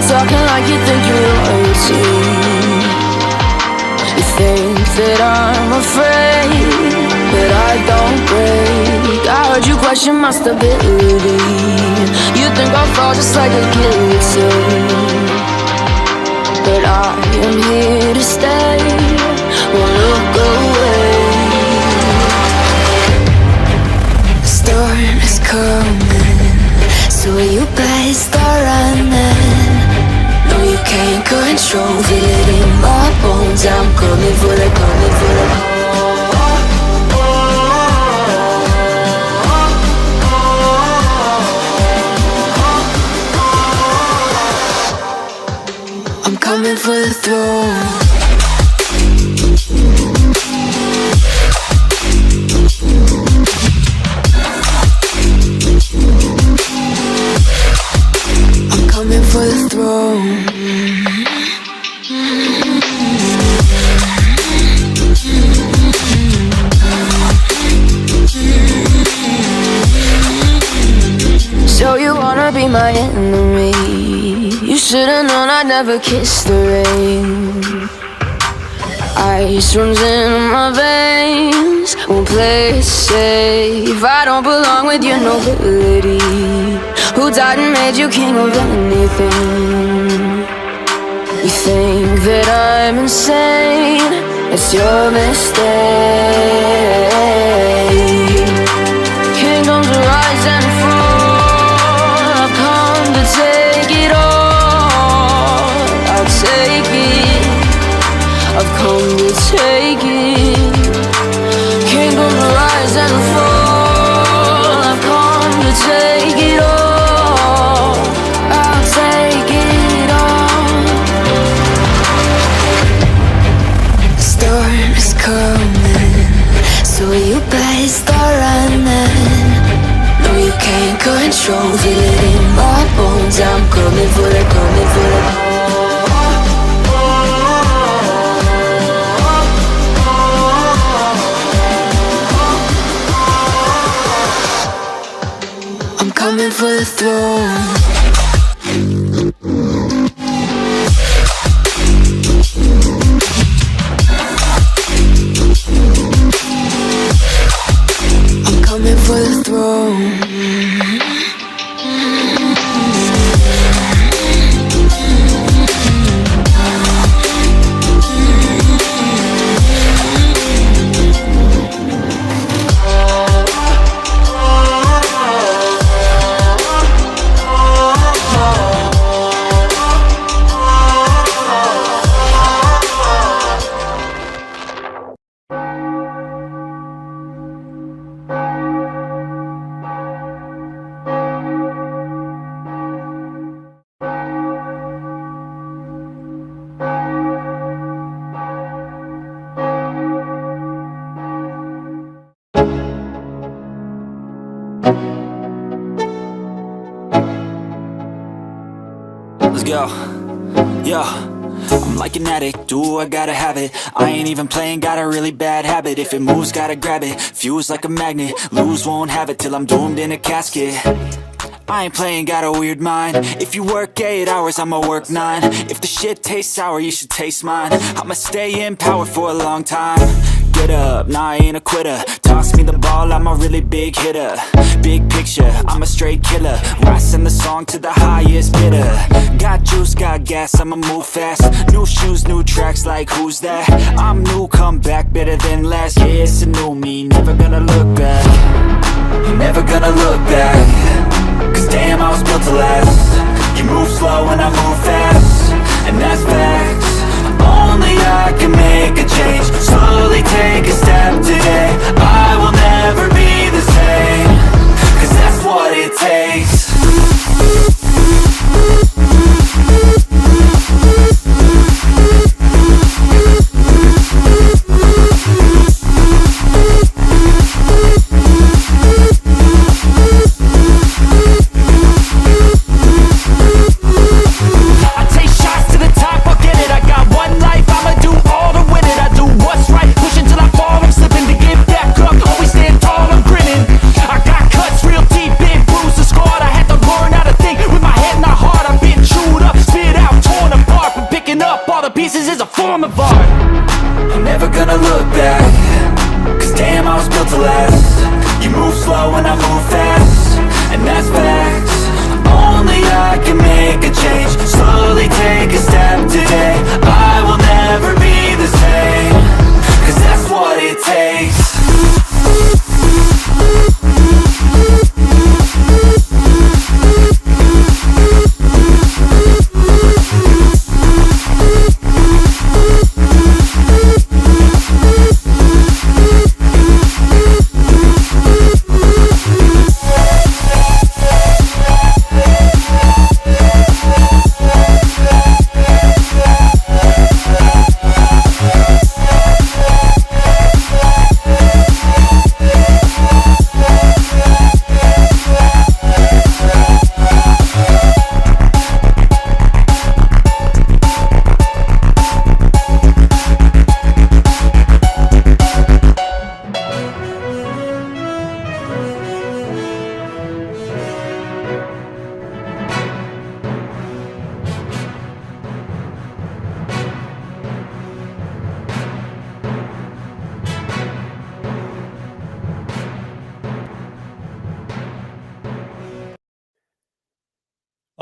talking like you think you're royalty. You think that I'm afraid, but I don't break. I heard you question my stability. You think I'll fall just like a guillotine, but I am here to stay. Won't look away. The storm is coming, so you better start running. No, you can't control, feel it in my bones. I'm coming for the, coming for the. I'm coming for the throne. I'm coming for the throne. So you wanna be my enemy? You should've known I'd never kiss the rain. Ice runs in my veins, won't play it safe. I don't belong with your nobility. Who died and made you king of anything? You think that I'm insane, it's your mistake. Kingdoms rise and fall, I've come to take it all. I'll take it, I've come to take it. Kingdoms rise and fall, I've come to take it all. I'll take it all. The storm is coming, so you better start running. No, you can't control, feel it in my bones. I'm coming for the, coming for the. I'm coming for the throne. I'm coming for the throne. Let's go. Yo, I'm like an addict, ooh, I gotta have it. I ain't even playing, got a really bad habit. If it moves, gotta grab it, fuse like a magnet. Lose, won't have it till I'm doomed in a casket. I ain't playing, got a weird mind. If you work 8 hours, I'ma work 9. If the shit tastes sour, you should taste mine. I'ma stay in power for a long time. Get up, nah, I ain't a quitter. Toss me the ball, I'm a really big hitter. Big picture, I'm a straight killer. Rising the song to the highest bidder. Got juice, got gas, I'ma move fast. New shoes, new tracks, like who's that? I'm new, come back, better than last. Yeah, it's a new me, never gonna look back. Never gonna look back. Cause damn, I was built to last. You move slow and I move fast, and that's facts. Only I can make a change. Slowly take a step today. I will never be the same, cause that's what it takes. I take shots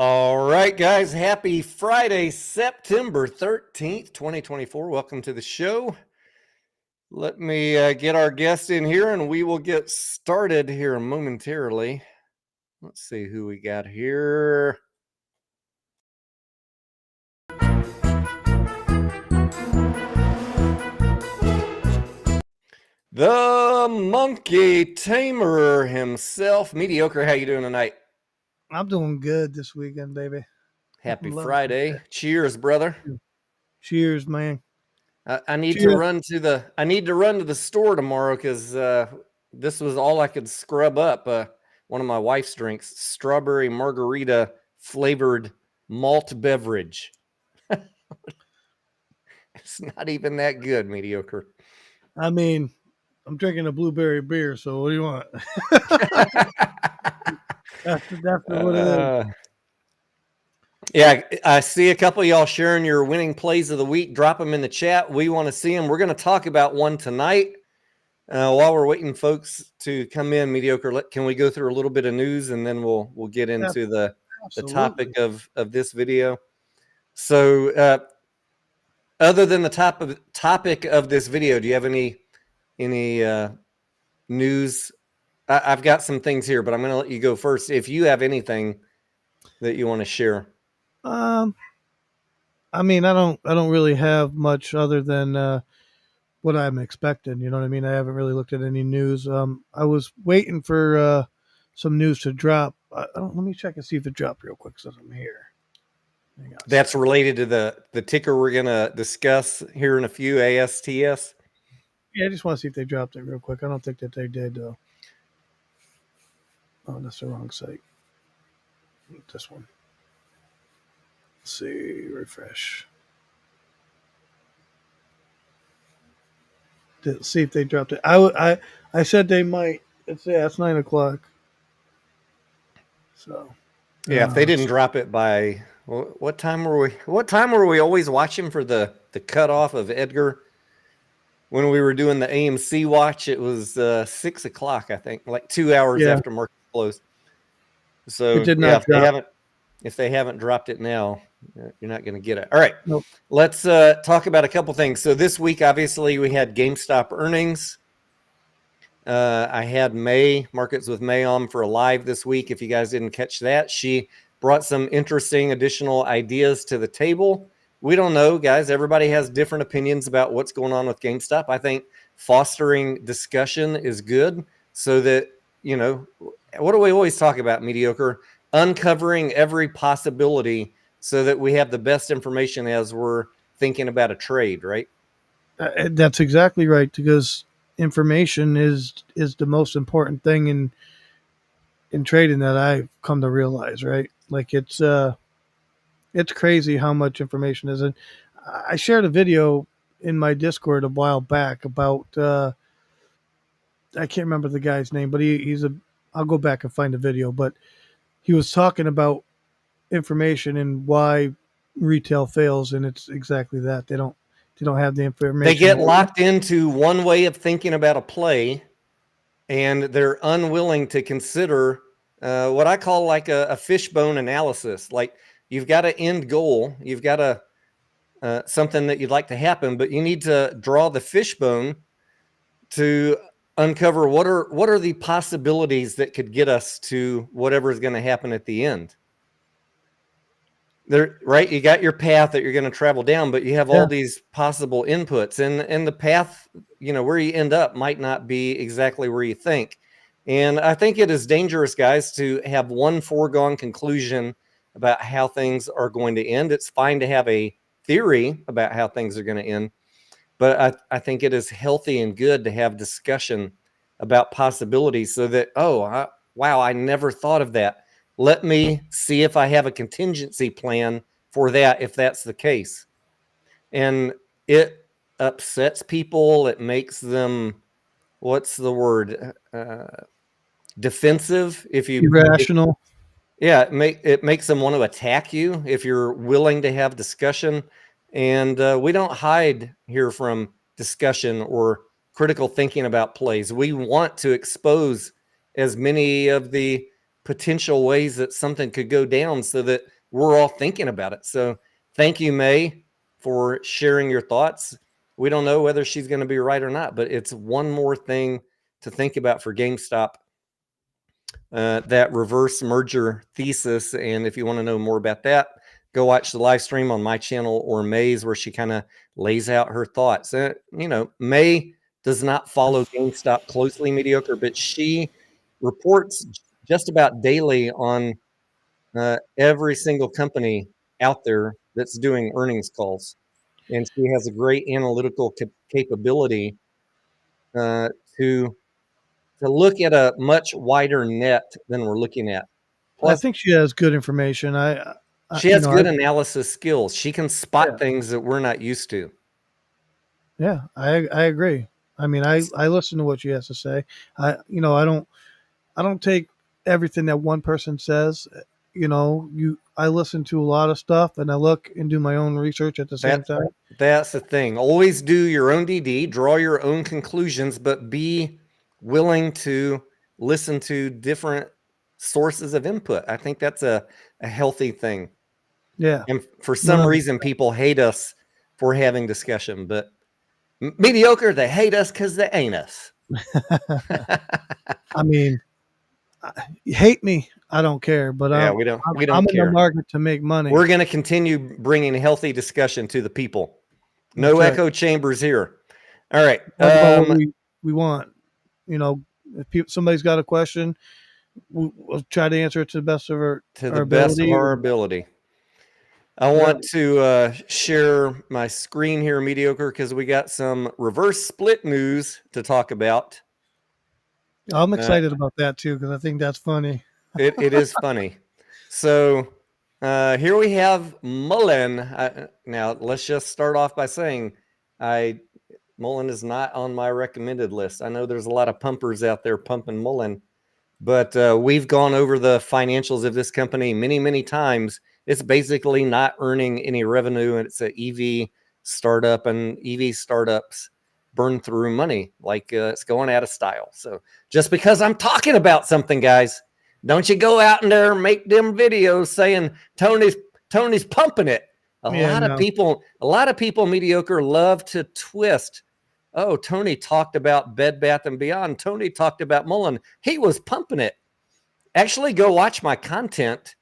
All right, guys. Happy Friday, September 13th, 2024. Welcome to the show. Let me get our guest in here and we will get started here momentarily. Let's see who we got here. The monkey tamer himself. Mediocre, how you doing tonight? I'm doing good this weekend, baby. Happy Friday. Cheers, brother. Cheers, man. I need to run to the store tomorrow because this was all I could scrub up. One of my wife's drinks, strawberry margarita flavored malt beverage. It's not even that good, mediocre. I mean, I'm drinking a blueberry beer, so what do you want? that's what it is. Yeah, I see a couple of y'all sharing your winning plays of the week. Drop them in the chat. We want to see them. We're going to talk about one tonight. While we're waiting folks to come in, mediocre, can we go through a little bit of news and then we'll get into the topic of this video. So other than the topic of this video, do you have any news? I've got some things here, but I'm going to let you go first. If you have anything that you want to share. I mean, I don't really have much other than what I'm expecting. You know what I mean? I haven't really looked at any news. I was waiting for some news to drop. Let me check and see if it dropped real quick since I'm here. That's related to the ticker we're going to discuss here in a few, ASTS. Yeah, I just want to see if they dropped it real quick. I don't think that they did, though. Oh, that's the wrong site. This one. Let's see, refresh. Let's see if they dropped it. I said they might. It's 9:00. So yeah, if they didn't drop it by what time were we? What time were we always watching for the cutoff of Edgar? When we were doing the AMC watch, it was 6 o'clock, I think, like 2 hours after market close. So it did not drop. If they haven't dropped it now, you're not going to get it. All right, nope. Let's talk about a couple things. So this week, obviously, we had GameStop earnings. I had Markets with May on for a live this week. If you guys didn't catch that, she brought some interesting additional ideas to the table. We don't know, guys. Everybody has different opinions about what's going on with GameStop. I think fostering discussion is good so that, what do we always talk about, mediocre? Uncovering every possibility so that we have the best information as we're thinking about a trade, right? That's exactly right, because information is the most important thing in trading that I've come to realize, right? Like it's crazy how much information is. And I shared a video in my Discord a while back about I can't remember the guy's name, but I'll go back and find the video, but he was talking about information and why retail fails, and it's exactly that. They don't have the information. They get locked into one way of thinking about a play, and they're unwilling to consider what I call like a fishbone analysis. Like you've got an end goal, you've got something that you'd like to happen, but you need to draw the fishbone to uncover what are the possibilities that could get us to whatever is going to happen at the end. There, right? You got your path that you're going to travel down, but you have all these possible inputs, and the path, where you end up might not be exactly where you think. And I think it is dangerous, guys, to have one foregone conclusion about how things are going to end. It's fine to have a theory about how things are going to end, but I think it is healthy and good to have discussion about possibilities so that, wow, I never thought of that. Let me see if I have a contingency plan for that, if that's the case. And it upsets people. It makes them, what's the word? Defensive. Irrational. It makes them want to attack you if you're willing to have discussion. And we don't hide here from discussion or critical thinking about plays. We want to expose as many of the potential ways that something could go down so that we're all thinking about it. So thank you, May, for sharing your thoughts. We don't know whether she's going to be right or not, but it's one more thing to think about for GameStop, that reverse merger thesis. And if you want to know more about that, go watch the live stream on my channel or May's, where she kind of lays out her thoughts. May does not follow GameStop closely, Mediocre, but she reports just about daily on every single company out there that's doing earnings calls. And she has a great analytical capability to look at a much wider net than we're looking at. I Plus, think she has good information. she has good analysis skills. She can spot Yeah. things that we're not used to. Yeah, I agree. I mean, I listen to what she has to say. I don't take everything that one person says. I listen to a lot of stuff, and I look and do my own research at the same time. That's the thing. Always do your own DD, draw your own conclusions, but be willing to listen to different sources of input. I think that's a healthy thing. Yeah. And for some reason, people hate us for having discussion, but mediocre, they hate us because they ain't us. I mean, you hate me, I don't care, but Yeah, I'm we don't in care. the market to make money. We're going to continue bringing healthy discussion to the people. No That's right. echo chambers here. All right. Talk about what we want. If somebody's got a question, we'll try to answer it to the best of our ability. I want to share my screen here, Mediocre, because we got some reverse split news to talk about. I'm excited about that too, because I think that's funny. It is funny. So here we have Mullen. Now, let's just start off by saying Mullen is not on my recommended list. I know there's a lot of pumpers out there pumping Mullen, but we've gone over the financials of this company many, many times. It's basically not earning any revenue, and it's an EV startup, and EV startups burn through money like it's going out of style. So just because I'm talking about something, guys, don't you go out in there and make them videos saying Tony's pumping it. A lot of people, Mediocre, love to twist. Oh, Tony talked about Bed Bath & Beyond. Tony talked about Mullen. He was pumping it. Actually, go watch my content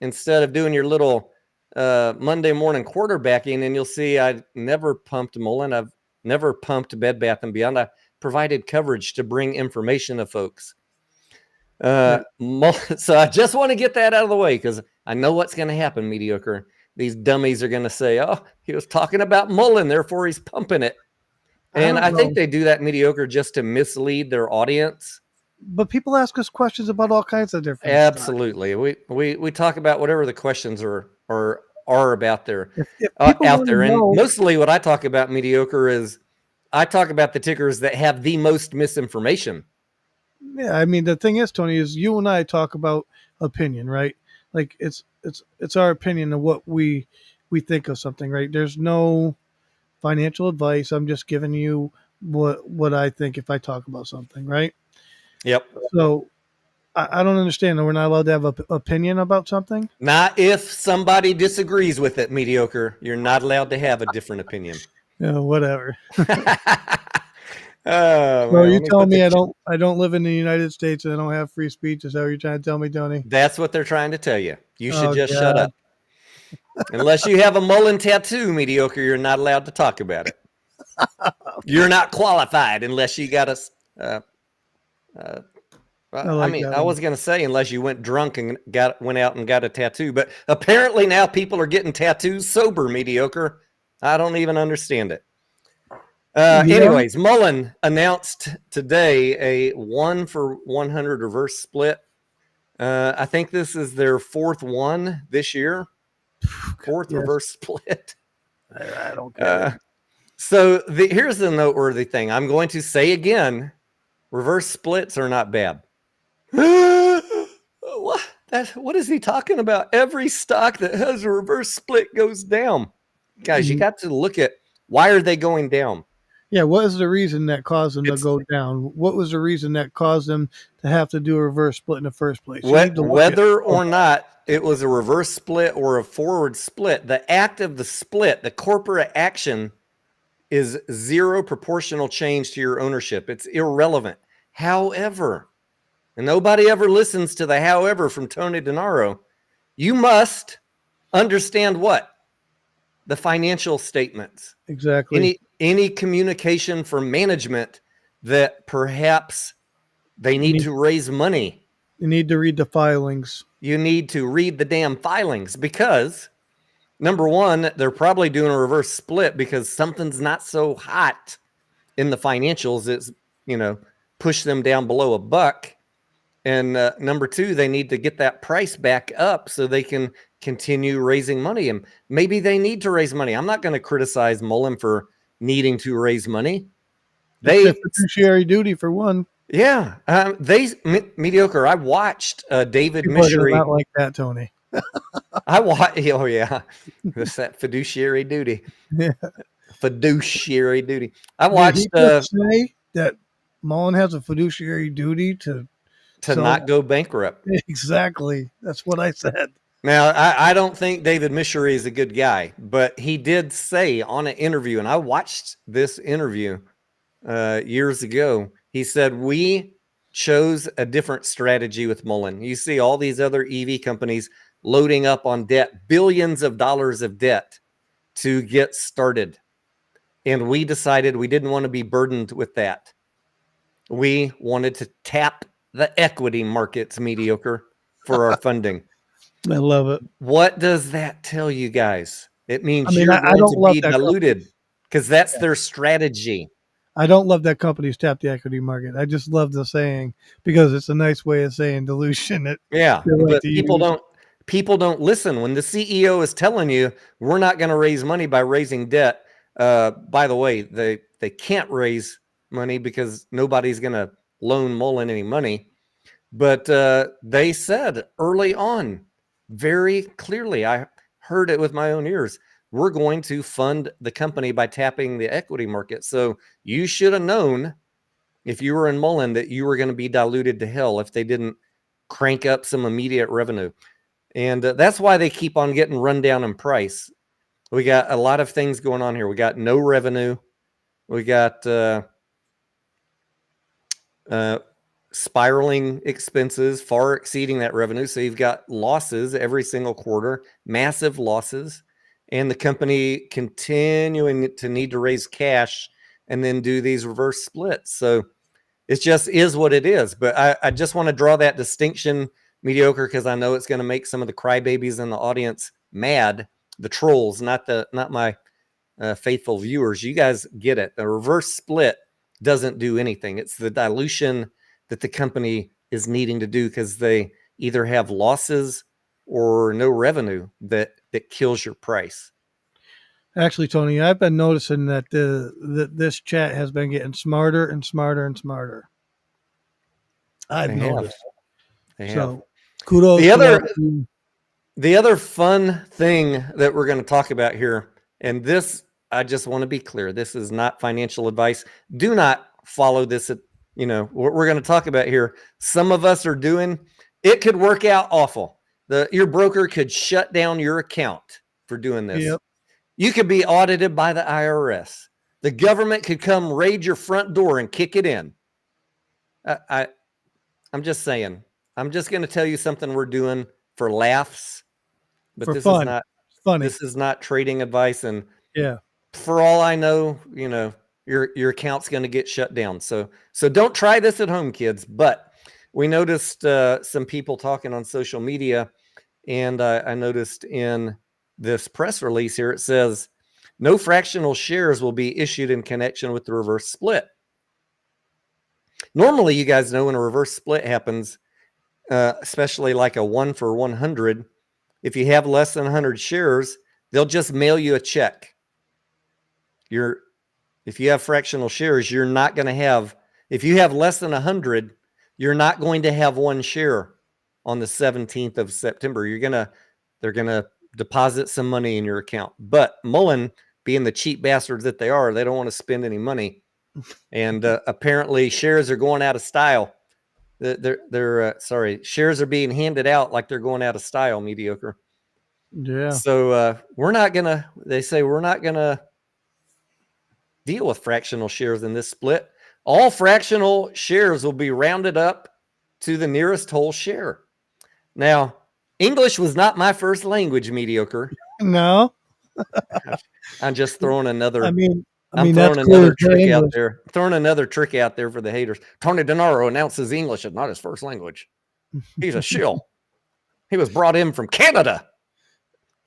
instead of doing your little Monday morning quarterbacking, and you'll see I never pumped Mullen. I've never pumped Bed Bath & Beyond. I provided coverage to bring information to folks. So I just want to get that out of the way, because I know what's going to happen, Mediocre. These dummies are going to say, oh, he was talking about Mullen, therefore he's pumping it. And I think they do that, Mediocre, just to mislead their audience. But people ask us questions about all kinds of different Absolutely. stuff. We talk about whatever the questions are about there. If out there. And mostly what I talk about, Mediocre, is I talk about the tickers that have the most misinformation. Yeah, I mean, the thing is, Tony, is you and I talk about opinion, right? Like it's our opinion of what we think of something, right? There's no financial advice. I'm just giving you what I think if I talk about something, right? Yep. So I don't understand that we're not allowed to have an opinion about something. Not if somebody disagrees with it, Mediocre. You're not allowed to have a different opinion. Yeah, whatever. Oh, well, you tell me I don't live in the United States and I don't have free speech. Is that what you're trying to tell me, Tony? That's what they're trying to tell you. You should just shut up. Unless you have a Mullen tattoo, Mediocre, you're not allowed to talk about it. You're not qualified unless you got a. I was going to say unless you went drunk and went out and got a tattoo, but apparently now people are getting tattoos sober, Mediocre. I don't even understand it. Anyways, Mullen announced today a 1-for-100 reverse split. I think this is their fourth one this year. Fourth reverse split. I don't care. So here's the noteworthy thing. I'm going to say again, reverse splits are not bad. What is he talking about? Every stock that has a reverse split goes down. Guys, you got to look at why are they going down? Yeah, what is the reason that caused them to go down? What was the reason that caused them to have to do a reverse split in the first place? Whether or not it was a reverse split or a forward split, the act of the split, the corporate action, is zero proportional change to your ownership. It's irrelevant. However, and nobody ever listens to the however from Tony Denaro, you must understand what? The financial statements. Exactly. Any communication from management that perhaps they need to raise money. You need to read the filings. You need to read the damn filings because, number one, they're probably doing a reverse split because something's not so hot in the financials. It's, push them down below $1. And number two, they need to get that price back up so they can continue raising money. And maybe they need to raise money. I'm not going to criticize Mullen for needing to raise money. They fiduciary duty for one. Yeah, mediocre. I watched David People Mishery. Not like that, Tony. I watched. Oh yeah, it's that fiduciary duty. Yeah. Fiduciary duty. I watched. Say that Mullen has a fiduciary duty to not go bankrupt. Exactly. That's what I said. Now, I don't think David Mishery is a good guy, but he did say on an interview, and I watched this interview years ago. He said, we chose a different strategy with Mullen. You see all these other EV companies loading up on debt, billions of dollars of debt to get started. And we decided we didn't want to be burdened with that. We wanted to tap the equity markets, mediocre, for our funding. I love it. What does that tell you guys? It means I don't be diluted because that's their strategy. I don't love that companies tap the equity market. I just love the saying because it's a nice way of saying dilution. But people don't listen when the CEO is telling you we're not going to raise money by raising debt. By the way, they can't raise money because nobody's going to loan Mullen any money. But they said early on, very clearly, I heard it with my own ears, we're going to fund the company by tapping the equity market. So you should have known if you were in Mullen that you were going to be diluted to hell if they didn't crank up some immediate revenue. And that's why they keep on getting run down in price. We got a lot of things going on here. We got no revenue. We got spiraling expenses far exceeding that revenue. So you've got losses every single quarter, massive losses, and the company continuing to need to raise cash and then do these reverse splits. So it just is what it is. But I just want to draw that distinction, mediocre, because I know it's going to make some of the crybabies in the audience mad, the trolls, not my faithful viewers. You guys get it. The reverse split doesn't do anything. It's the dilution that the company is needing to do because they either have losses or no revenue that kills your price. Actually, Tony, I've been noticing that this chat has been getting smarter and smarter and smarter. I've noticed. So kudos. The other fun thing that we're going to talk about here, and this, I just want to be clear, this is not financial advice. Do not follow this. What we're going to talk about here, some of us are doing, it could work out awful. Your broker could shut down your account for doing this. Yep. You could be audited by the IRS. The government could come raid your front door and kick it in. I'm just saying. I'm just going to tell you something we're doing for laughs, but this is not funny. This is not trading advice. And for all I know, your account's going to get shut down. So don't try this at home, kids. But we noticed some people talking on social media, and I noticed in this press release here, it says no fractional shares will be issued in connection with the reverse split. Normally, you guys know when a reverse split happens, especially like a 1 for 100, if you have less than 100 shares, they'll just mail you a check. If you have fractional shares, you're not going to have, if you have less than 100, you're not going to have one share on the 17th of September. They're going to deposit some money in your account. But Mullen, being the cheap bastards that they are, they don't want to spend any money. And apparently shares are going out of style. Sorry, shares are being handed out like they're going out of style, mediocre. Yeah. So they say we're not going to deal with fractional shares in this split. All fractional shares will be rounded up to the nearest whole share. Now, English was not my first language, mediocre. No. I'm just throwing another. I mean, I'm that's throwing clear another as day trick out English. there. Throwing another trick out there for the haters. Tony Denaro announces English is not his first language. He's a shill. He was brought in from Canada.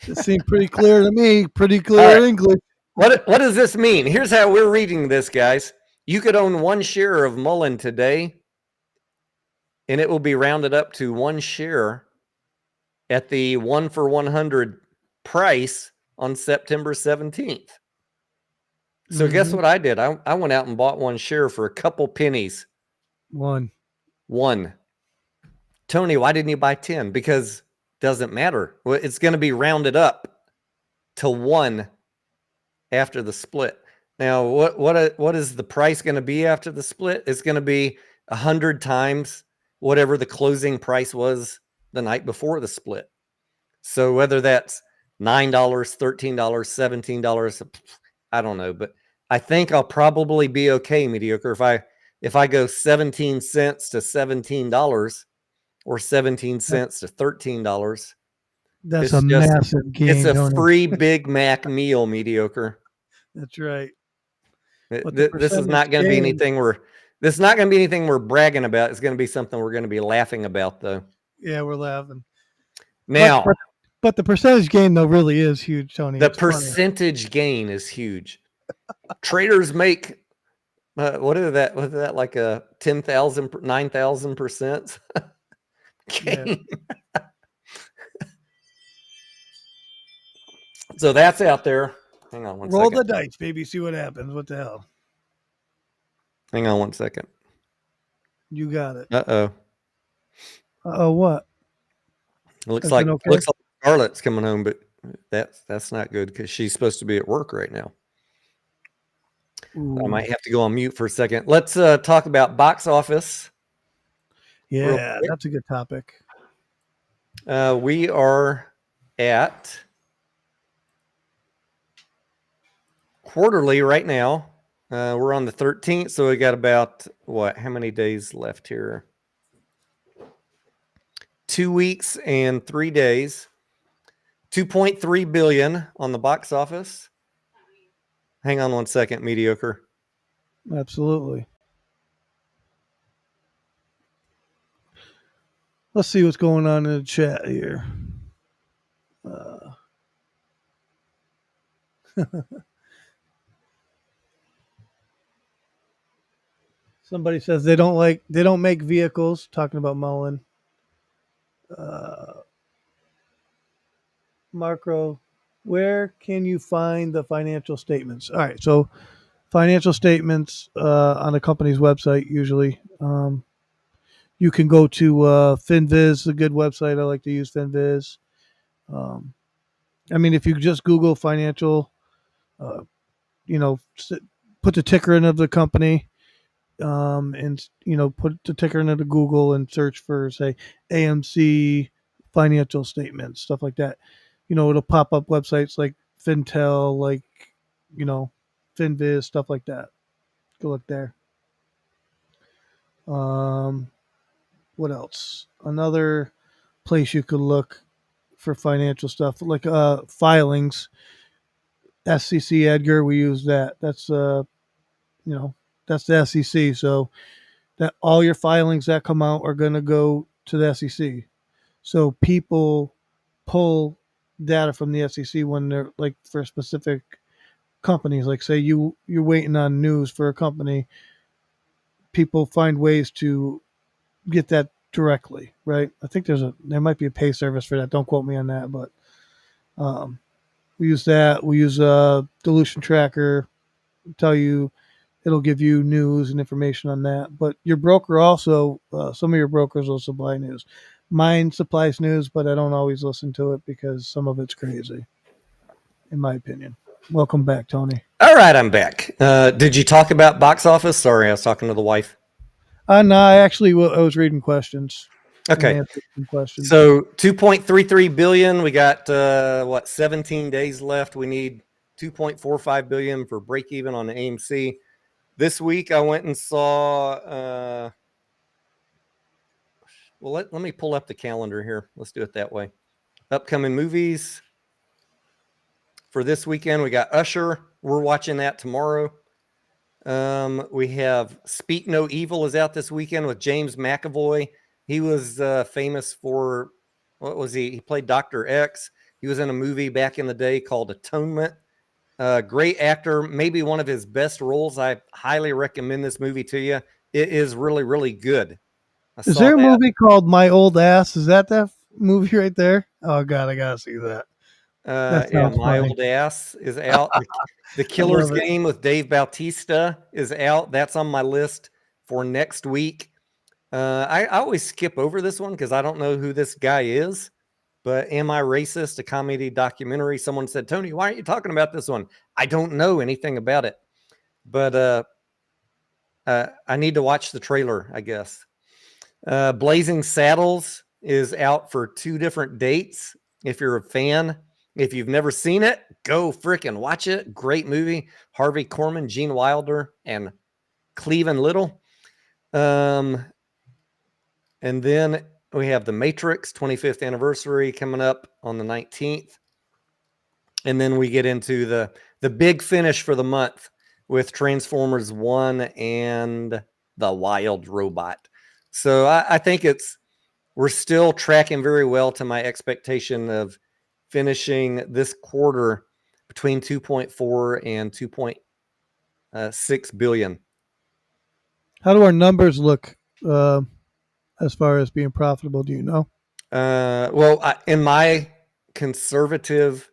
It seemed pretty clear to me. Pretty All clear right. English. What does this mean? Here's how we're reading this, guys. You could own one share of Mullen today, and it will be rounded up to one share at the 1 for 100 price on September 17th. So guess what I did? I went out and bought one share for a couple pennies. One. Tony, why didn't you buy 10? Because it doesn't matter. It's going to be rounded up to 1 after the split. Now, what is the price going to be after the split? It's going to be 100 times whatever the closing price was the night before the split. So whether that's $9, $13, $17, I don't know, but I think I'll probably be okay, mediocre, if I go 17 cents to $17 or 17 cents to $13. That's a massive gain. It's a free Big Mac meal, mediocre. That's right. This is not going to be anything we're bragging about. It's going to be something we're going to be laughing about, though. Yeah, we're laughing. Now, but the percentage gain though really is huge, Tony. The percentage gain is huge. Traders make what is that like a 10,000, 9,000% gain. Yeah. So that's out there. Hang on one second. Roll the dice, baby. See what happens. What the hell? Hang on one second. You got it. Uh-oh. Uh-oh, what? Looks like Scarlett's coming home, but that's not good because she's supposed to be at work right now. Ooh. I might have to go on mute for a second. Let's talk about box office. Yeah, that's a good topic. We are at quarterly right now. We're on the 13th, so we got about how many days left here? 2 weeks and 3 days. 2.3 billion on the box office. Hang on one second, mediocre. Absolutely. Let's see what's going on in the chat here. Somebody says they don't make vehicles, talking about Mullen. Marco, where can you find the financial statements? All right, so financial statements on a company's website usually. You can go to FinViz, a good website. I like to use FinViz. If you just Google financial, put the ticker in of the company, and put the ticker into Google and search for, say, AMC financial statements, stuff like that. It'll pop up websites like Fintel, like, FinViz, stuff like that. Go look there. What else? Another place you could look for financial stuff, like filings. SEC Edgar, we use that. That's that's the SEC. So that all your filings that come out are going to go to the SEC. So people pull data from the SEC when they're like for specific companies. Like say you're waiting on news for a company. People find ways to get that directly, right? I think there might be a pay service for that. Don't quote me on that, but we use that. We use dilution tracker. It'll give you news and information on that. But your broker also, some of your brokers will supply news. Mine supplies news, but I don't always listen to it because some of it's crazy, in my opinion. Welcome back, Tony. All right, I'm back. Did you talk about box office? Sorry, I was talking to the wife. No, I was reading questions. And Okay. answering some questions. So 2.33 billion. We got 17 days left. We need 2.45 billion for break even on the AMC. This week I went and saw let me pull up the calendar here. Let's do it that way. Upcoming movies for this weekend, we got Usher. We're watching that tomorrow. We have Speak No Evil is out this weekend with James McAvoy. He was famous for, what was he? He played Dr. X. He was in a movie back in the day called Atonement. Great actor, maybe one of his best roles. I highly recommend this movie to you. It is really, really good. Is there a movie called My Old Ass? Is that movie right there? Oh God, I gotta see that. Yeah, My Old Ass is out. The Killer's Game with Dave Bautista is out. That's on my list for next week. I always skip over this one because I don't know who this guy is. But Am I Racist? A comedy documentary. Someone said, Tony, why aren't you talking about this one? I don't know anything about it. But I need to watch the trailer, I guess. Blazing Saddles is out for 2 different dates. If you're a fan, if you've never seen it, go freaking watch it. Great movie. Harvey Korman, Gene Wilder, and Cleveland Little. And then we have The Matrix 25th anniversary coming up on the 19th. And then we get into the big finish for the month with Transformers 1 and The Wild Robot. So I think we're still tracking very well to my expectation of finishing this quarter between 2.4 and 2.6 billion. How do our numbers look as far as being profitable? Do you know? In my conservative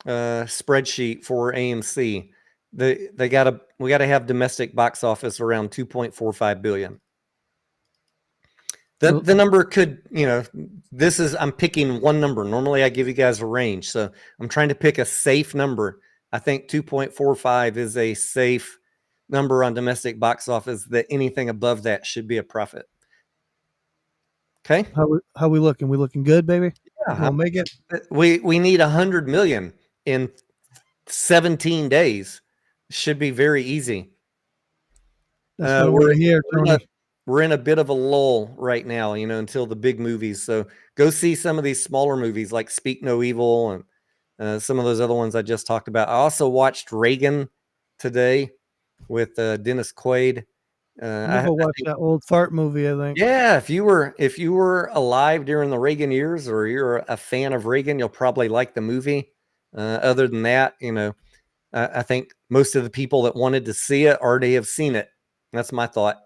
spreadsheet for AMC, we got to have domestic box office around 2.45 billion. The number could, I'm picking one number. Normally I give you guys a range. So I'm trying to pick a safe number. I think 2.45 is a safe number on domestic box office, that anything above that should be a profit. Okay. How we looking? We looking good, baby? Yeah. We'll make it. We need 100 million in 17 days. Should be very easy. That's what we're here, Tony. We're in a bit of a lull right now, until the big movies. So go see some of these smaller movies like Speak No Evil and some of those other ones I just talked about. I also watched Reagan today with Dennis Quaid. I watched that old fart movie, I think. Yeah, if you were alive during the Reagan years, or you're a fan of Reagan, you'll probably like the movie. Other than that, I think most of the people that wanted to see it already have seen it. That's my thought.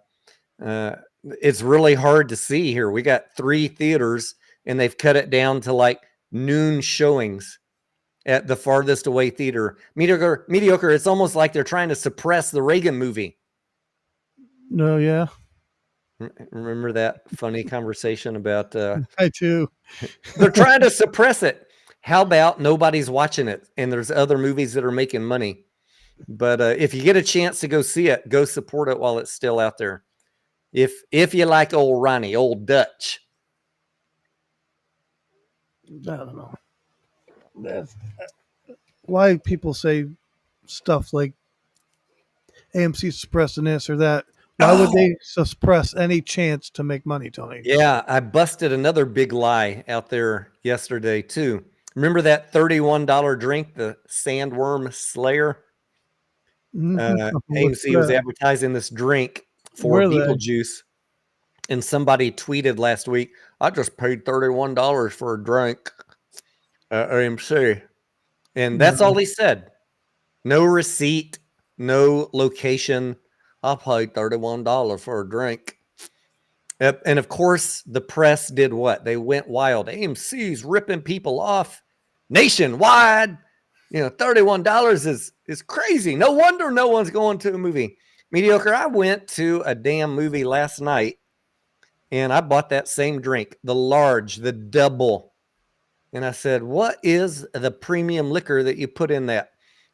It's really hard to see here. We got 3 theaters and they've cut it down to like noon showings at the farthest away theater. Mediocre. It's almost like they're trying to suppress the Reagan movie. No, yeah. Remember that funny conversation about I too. They're trying to suppress it. How about nobody's watching it and there's other movies that are making money? But if you get a chance to go see it, go support it while it's still out there. If you like old Ronnie, old Dutch. I don't know. That's why people say stuff like AMC suppressing this or that. Why would they suppress any chance to make money, Tony? Yeah, I busted another big lie out there yesterday too. Remember that $31 drink, the Sandworm Slayer? AMC was advertising this drink for Beetlejuice, and somebody tweeted last week, I just paid $31 for a drink at AMC. And that's all he said. No receipt, no location. I paid $31 for a drink. And of course, the press did what? They went wild. AMC's ripping people off nationwide. $31 is crazy. No wonder no one's going to a movie. Mediocre, I went to a damn movie last night and I bought that same drink, the large, the double. And I said, what is the premium liquor that you put in that?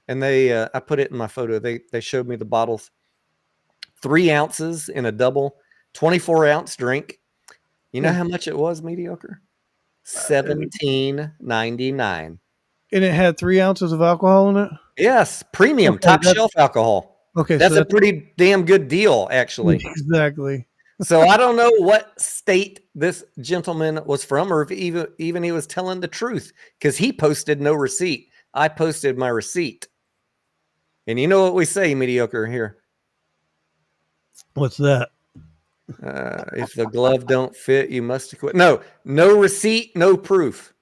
And I put it in my photo. They showed me the bottles. 3 ounces in a double. 24-ounce drink. You know how much it was, mediocre? $17.99. And it had 3 ounces of alcohol in it? Yes, premium, Okay, top shelf alcohol. Okay, That's so a pretty damn good deal, actually. Exactly. So I don't know what state this gentleman was from, or if even he was telling the truth, because he posted no receipt. I posted my receipt. And you know what we say, mediocre, here? What's that? If the glove don't fit, you must quit. No receipt, no proof.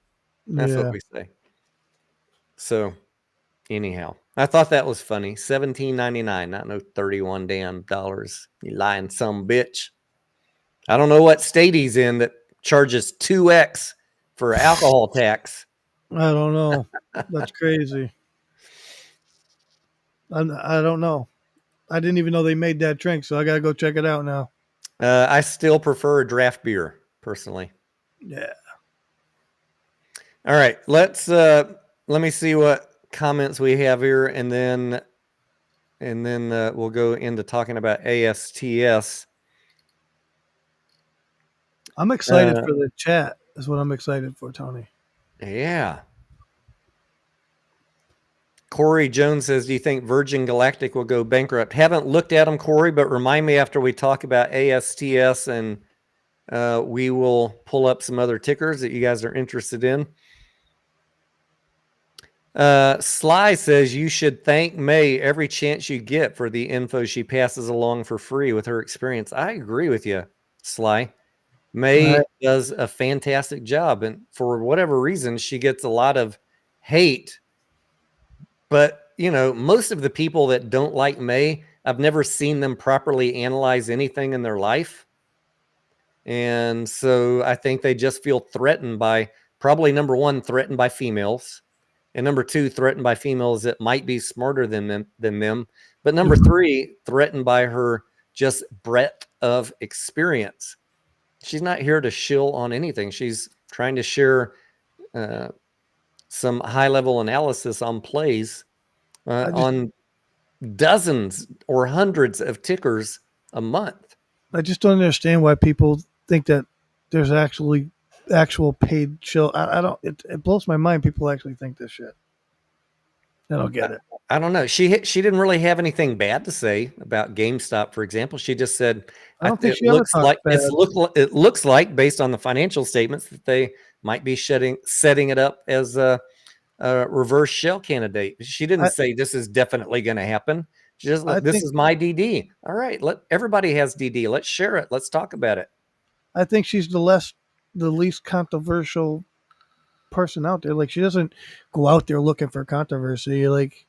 That's what we say. So anyhow, I thought that was funny. $17.99, not no $31 damn dollars. You lying some bitch. I don't know what state he's in that charges 2x for alcohol tax. I don't know. That's crazy. I don't know. I didn't even know they made that drink, so I gotta go check it out now. I still prefer a draft beer, personally. Yeah. All right, let me see what comments we have here, and then we'll go into talking about ASTS. I'm excited for the chat. That's what I'm excited for, Tony. Yeah. Corey Jones says, do you think Virgin Galactic will go bankrupt? Haven't looked at them, Corey, but remind me after we talk about ASTS, and we will pull up some other tickers that you guys are interested in. Sly says, you should thank May every chance you get for the info she passes along for free with her experience. I agree with you, Sly. May does a fantastic job, and for whatever reason, she gets a lot of hate. But, you know, most of the people that don't like May, I've never seen them properly analyze anything in their life. And so I think they just feel threatened by, probably number one, threatened by females. And number two, threatened by females that might be smarter than them. But number three, threatened by her just breadth of experience. She's not here to shill on anything. She's trying to share some high-level analysis on plays on dozens or hundreds of tickers a month. I just don't understand why people think that there's actual paid shill. I don't. It blows my mind. People actually think this shit. I don't get it. I don't know. She didn't really have anything bad to say about GameStop, for example. She just said, I don't think it she ever looks talked like bad. it looks like, based on the financial statements, that they might be setting it up as a reverse shell candidate. She didn't say this is definitely going to happen. She just, this is my DD. All right, everybody has DD. Let's share it. Let's talk about it. I think she's the least controversial person out there. Like, she doesn't go out there looking for controversy. Like,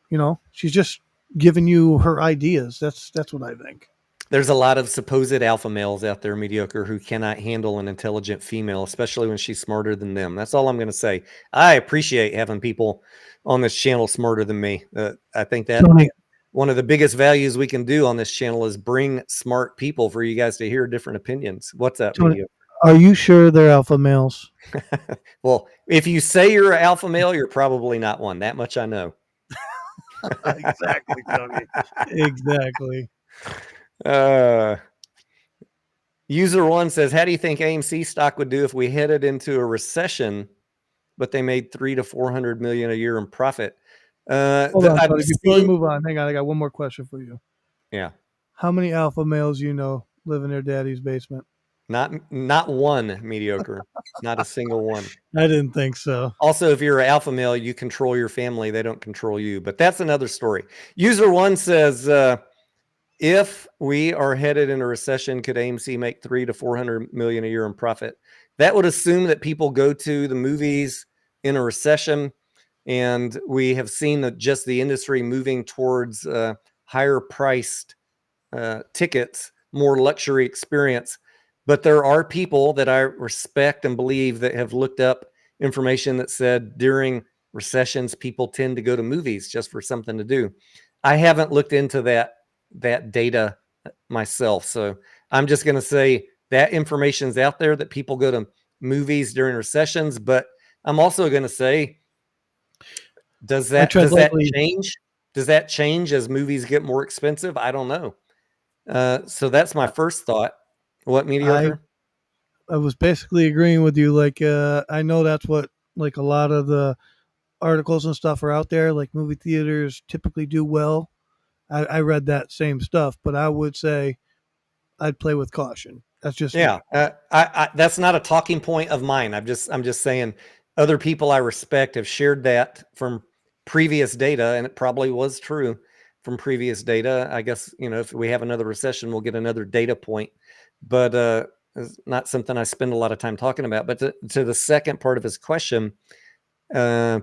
you know, she's just giving you her ideas. That's what I think. There's a lot of supposed alpha males out there, mediocre, who cannot handle an intelligent female, especially when she's smarter than them. That's all I'm going to say. I appreciate having people on this channel smarter than me. I think that one of the biggest values we can do on this channel is bring smart people for you guys to hear different opinions. What's up, mediocre? Are you sure they're alpha males? Well, if you say you're an alpha male, you're probably not one. That much I know. Exactly, Tony. Exactly. User one says, how do you think AMC stock would do if we headed into a recession, but they made $300 to $400 million a year in profit? Hold on, Tony, before we move on, hang on, I got one more question for you. Yeah. How many alpha males you know live in their daddy's basement? Not one, mediocre. Not a single one. I didn't think so. Also, if you're an alpha male, you control your family. They don't control you. But that's another story. User one says, if we are headed in a recession, could AMC make $300 to $400 million a year in profit? That would assume that people go to the movies in a recession, and we have seen that just the industry moving towards higher priced tickets, more luxury experience. But there are people that I respect and believe that have looked up information that said during recessions, people tend to go to movies just for something to do. I haven't looked into that data myself. So I'm just going to say that information's out there, that people go to movies during recessions. But I'm also going to say, does that change? Does that change as movies get more expensive? I don't know. So that's my first thought. What, mediocre? I was basically agreeing with you. Like, I know that's what like a lot of the articles and stuff are out there. Like movie theaters typically do well. I read that same stuff, but I would say I'd play with caution. That's just me. Yeah, I that's not a talking point of mine. I'm just saying other people I respect have shared that from previous data, and it probably was true from previous data. I guess, if we have another recession, we'll get another data point, but it's not something I spend a lot of time talking about. But to the second part of his question, uh,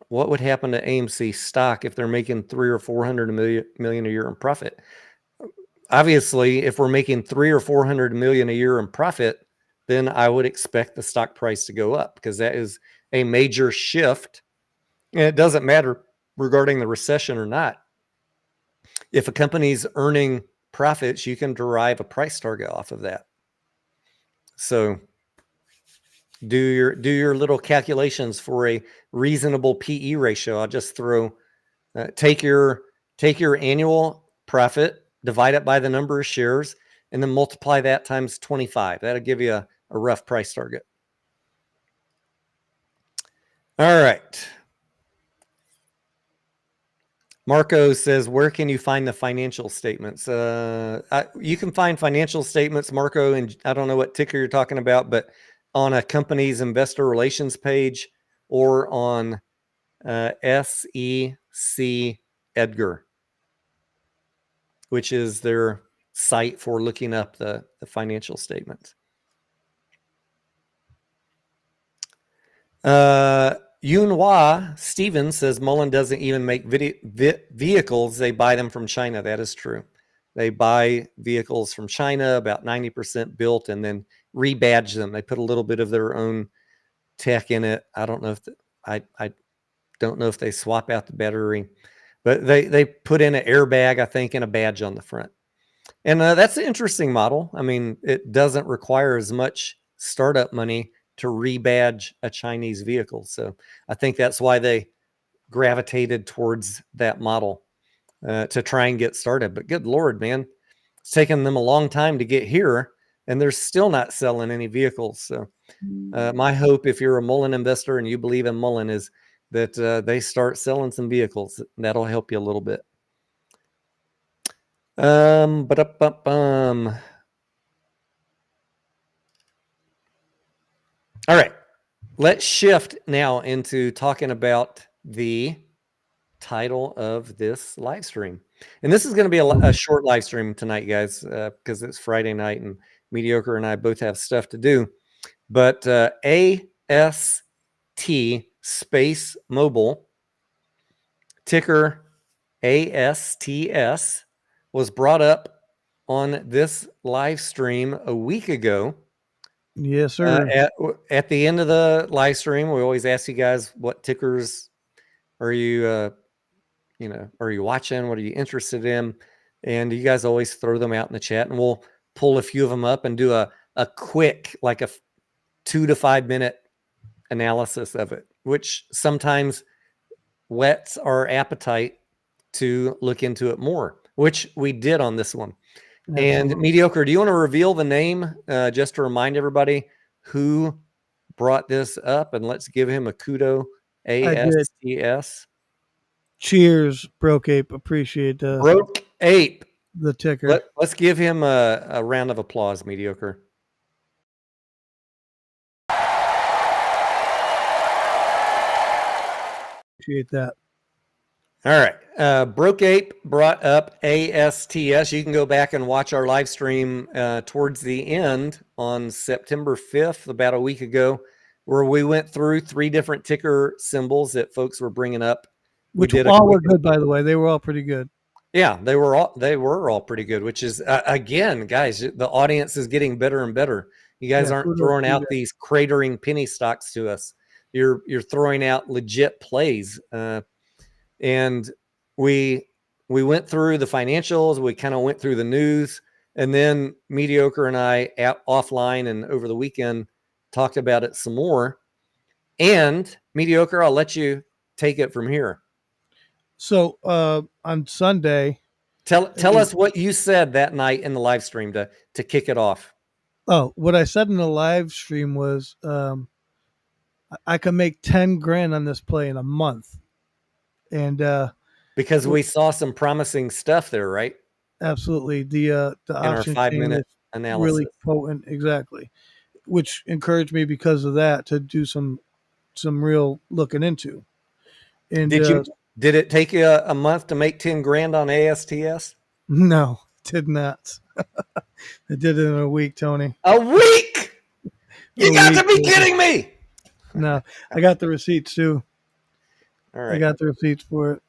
what would happen to AMC stock if they're making 300 or 400 million a year in profit? Obviously, if we're making 300 or 400 million a year in profit, then I would expect the stock price to go up, because that is a major shift. And it doesn't matter regarding the recession or not. If a company's earning profits, you can derive a price target off of that. So do your little calculations for a reasonable PE ratio. I'll just throw take your annual profit, divide it by the number of shares, and then multiply that times 25. That'll give you a rough price target. All right. Marco says, where can you find the financial statements? You can find financial statements, Marco, and I don't know what ticker you're talking about, but on a company's investor relations page, or on SEC Edgar, which is their site for looking up the financial statements. Yunhua Stevens says Mullen doesn't even make vehicles. They buy them from China. That is true. They buy vehicles from China, about 90% built, and then rebadge them. They put a little bit of their own tech in it. I don't know if I don't know if they swap out the battery, but they put in an airbag, I think, and a badge on the front. And that's an interesting model. I mean, it doesn't require as much startup money to rebadge a Chinese vehicle. So I think that's why they gravitated towards that model to try and get started. But good Lord, man, it's taken them a long time to get here, and they're still not selling any vehicles. So my hope, if you're a Mullen investor and you believe in Mullen, is that they start selling some vehicles. That'll help you a little bit. All right, let's shift now into talking about the title of this live stream. And this is going to be a short live stream tonight, guys, because it's Friday night and Mediocre and I both have stuff to do. But AST SpaceMobile, ticker ASTS, was brought up on this live stream a week ago. Yes, sir. At the end of the live stream, we always ask you guys, what tickers are you are you watching? What are you interested in? And you guys always throw them out in the chat, and we'll pull a few of them up and do a quick, like a 2 to 5 minute analysis of it, which sometimes whets our appetite to look into it more, which we did on this one. Absolutely. And Mediocre, do you want to reveal the name just to remind everybody who brought this up? And let's give him a kudo. ASTS. Cheers, Broke Ape. Appreciate Broke Ape, the ticker. Let's give him a round of applause, Mediocre. Appreciate that. All right. Broke Ape brought up ASTS. You can go back and watch our live stream towards the end on September 5th, about a week ago, where we went through 3 different ticker symbols that folks were bringing up. Which all were good, by the way. They were all pretty good. Yeah, they were all pretty good, which is, again, guys, the audience is getting better and better. You guys aren't throwing out these cratering penny stocks to us. You're throwing out legit plays. And we went through the financials. We kind of went through the news, and then Mediocre and I offline and over the weekend talked about it some more. And Mediocre, I'll let you take it from here. So on Sunday, Tell us what you said that night in the live stream to kick it off. Oh, what I said in the live stream was I can make 10 grand on this play in a month. And because we saw some promising stuff there, right? absolutely, the In our option 5-minute chain is analysis. really potent, exactly, which encouraged me because of that to do some real looking into. And did it take you a month to make 10 grand on ASTS? no, did not. I did it in a week, Tony. A week? You got to be kidding me. No, I got the receipts too. All right. I got the receipts for it.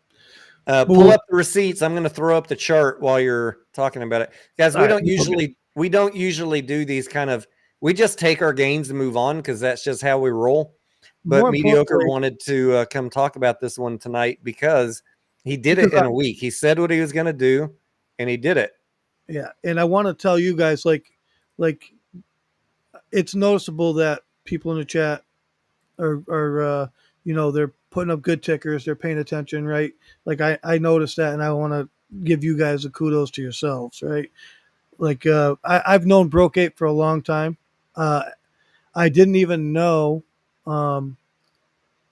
Pull up the receipts. I'm going to throw up the chart while you're talking about it, guys. We don't usually do these kind of. We just take our gains and move on because that's just how we roll. But Mediocre wanted to come talk about this one tonight because he did it in a week. He said what he was going to do, and he did it. Yeah, and I want to tell you guys, like, it's noticeable that people in the chat are they're putting up good tickers, they're paying attention, right? Like I noticed that, and I want to give you guys the kudos to yourselves, right? Like I've known Broke Ape for a long time. I didn't even know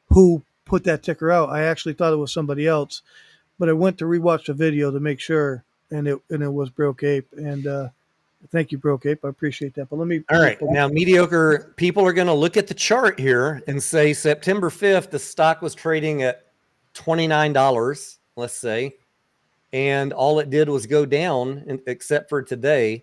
who put that ticker out. I actually thought it was somebody else, but I went to rewatch the video to make sure, and it was Broke Ape. And thank you, Broke Ape. I appreciate that. But let me. All right, now Mediocre people are going to look at the chart here and say September 5th, the stock was trading at $29, let's say, and all it did was go down, except for today.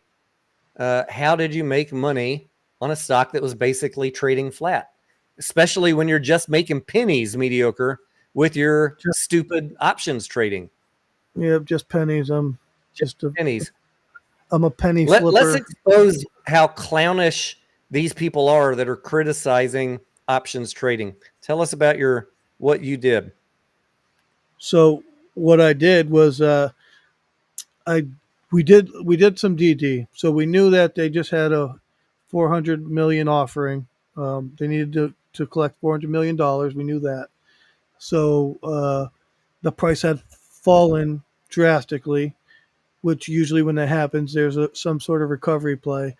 How did you make money on a stock that was basically trading flat, especially when you're just making pennies, Mediocre, with your stupid options trading? Yeah, just pennies. I'm just pennies. I'm a penny flipper. Let's expose how clownish these people are that are criticizing options trading. Tell us about what you did. So what I did was we did some DD. So we knew that they just had a 400 million offering. They needed to collect $400 million. We knew that. So the price had fallen drastically, which usually when that happens, there's some sort of recovery play.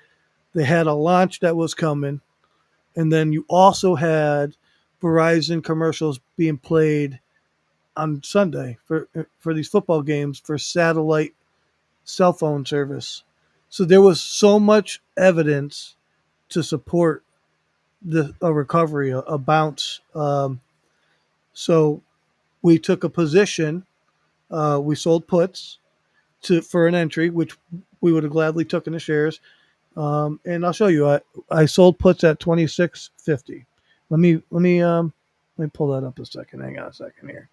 They had a launch that was coming. And then you also had Verizon commercials being played on Sunday for these football games for satellite cell phone service. So there was so much evidence to support a recovery, a bounce. So we took a position. We sold puts for an entry, which we would have gladly taken the shares. And I'll show you. I sold puts at 26.50. Let me pull that up a second. Hang on a second here.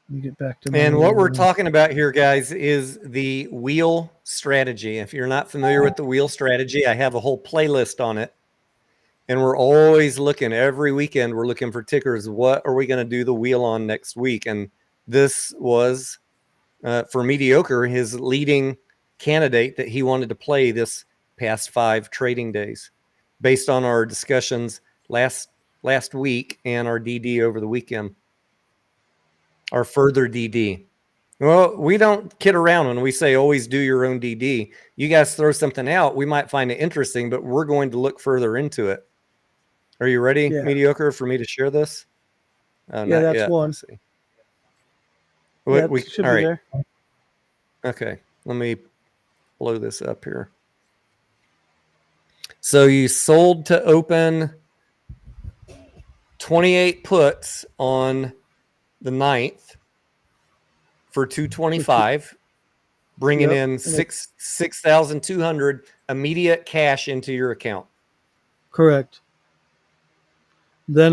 Let me get back to. And what we're talking about here, guys, is the wheel strategy. If you're not familiar with the wheel strategy, I have a whole playlist on it. And we're always looking every weekend. We're looking for tickers. What are we going to do the wheel on next week? And this was for Mediocre, his leading candidate that he wanted to play this past 5 trading days, based on our discussions last week and our DD over the weekend. Our further DD. Well, we don't kid around when we say always do your own DD. You guys throw something out, we might find it interesting, but we're going to look further into it. Are you ready, Mediocre, for me to share this? Yeah, that's yet. One. Let's see. Yeah, we should be there. Okay, let me blow this up here. So you sold to open 28 puts on the 9th for 225, bringing in 6,200 immediate cash into your account. Correct. Then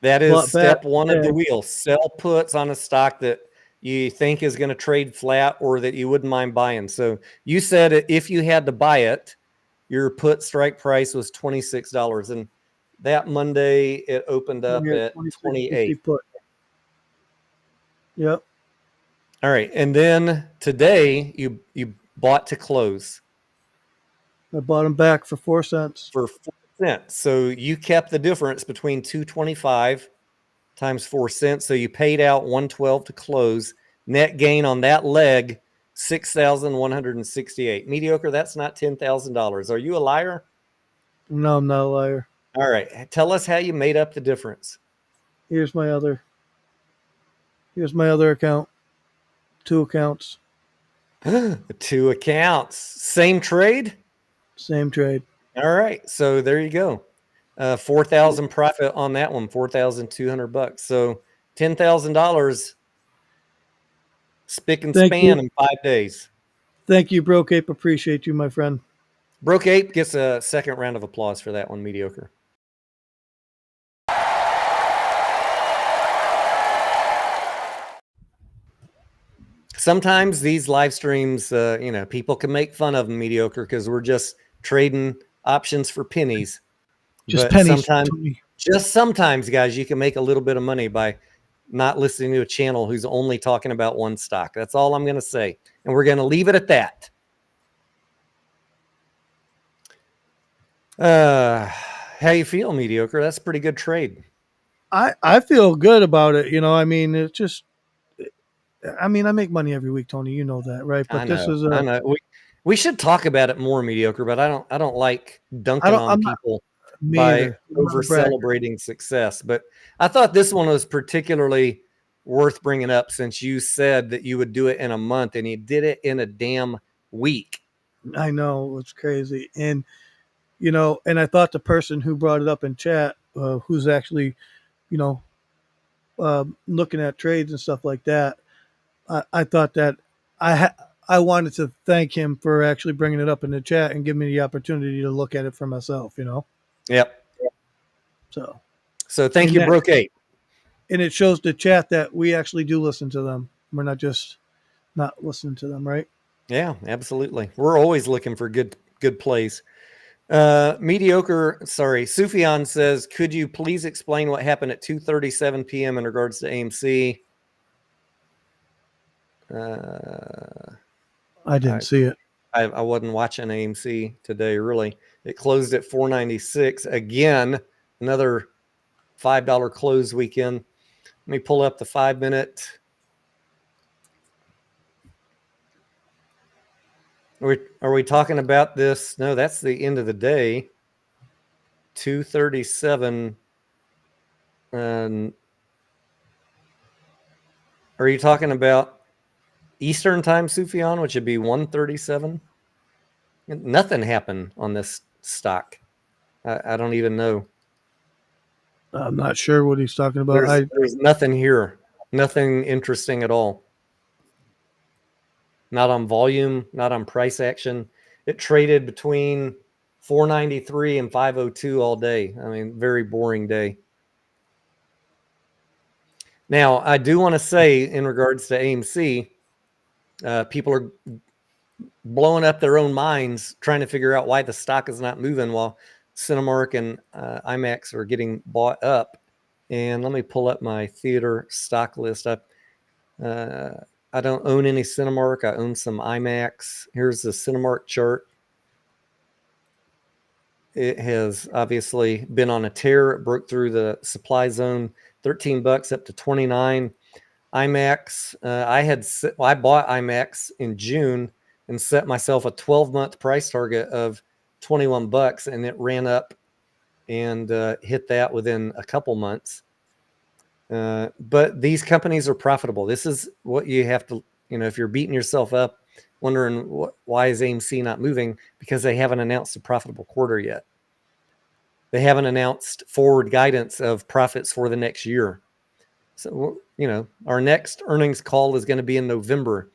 that is step 1 of the wheel. Sell puts on a stock that you think is going to trade flat or that you wouldn't mind buying. So you said if you had to buy it, your put strike price was $26. And that Monday it opened up at 28. Yep. All right. And then today you bought to close. I bought them back for 4 cents. For 4 cents. So you kept the difference between 225 times 4 cents. So you paid out 112 to close. Net gain on that leg $6,168. Mediocre, that's not $10,000. Are you a liar? No, I'm not a liar. All right. Tell us how you made up the difference. Here's my other account. 2 accounts. 2 accounts. Same trade? Same trade. All right. So there you go. 4,000 profit on that one, $4,200. So $10,000 spick and Thank span you. in 5 days. Thank you, Broke Ape. Appreciate you, my friend. Broke Ape gets a second round of applause for that one, Mediocre. Sometimes these live streams, people can make fun of them, Mediocre, because we're just trading options for pennies. Just but pennies. sometimes, guys, you can make a little bit of money by not listening to a channel who's only talking about one stock. That's all I'm going to say. And we're going to leave it at that. How you feel, Mediocre? That's a pretty good trade. I feel good about it. I mean, it's just, I make money every week, Tony. You know that, right? But I know. We should talk about it more, Mediocre, but I don't like dunking on people by over celebrating success. But I thought this one was particularly worth bringing up since you said that you would do it in a month and you did it in a damn week. I know, it's crazy. And and I thought the person who brought it up in chat, who's actually, looking at trades and stuff like that, I thought that I wanted to thank him for actually bringing it up in the chat and giving me the opportunity to look at it for myself. Yep. So thank you, Broke Ape. And it shows the chat that we actually do listen to them. We're not just not listening to them, right? Yeah, absolutely. We're always looking for good plays. Sufyan says, could you please explain what happened at 2:37 p.m. in regards to AMC? I didn't see it. I wasn't watching AMC today, really. It closed at 496. Again, another $5 close weekend. Let me pull up the 5-minute. Are we talking about this? No, that's the end of the day. 2:37. Are you talking about Eastern time, Sufyan, which would be 1:37? Nothing happened on this stock. I don't even know. I'm not sure what he's talking about. There's nothing here. Nothing interesting at all. Not on volume, not on price action. It traded between 493 and 502 all day. Very boring day. Now, I do want to say in regards to AMC, people are blowing up their own minds trying to figure out why the stock is not moving while Cinemark and IMAX are getting bought up. And let me pull up my theater stock list. I don't own any Cinemark. I own some IMAX. Here's the Cinemark chart. It has obviously been on a tear. It broke through the supply zone, $13 up to 29. IMAX, I bought IMAX in June and set myself a 12-month price target of $21, and it ran up and hit that within a couple months. But these companies are profitable. This is what you have to, if you're beating yourself up, wondering why is AMC not moving, because they haven't announced a profitable quarter yet. They haven't announced forward guidance of profits for the next year. So, our next earnings call is going to be in November.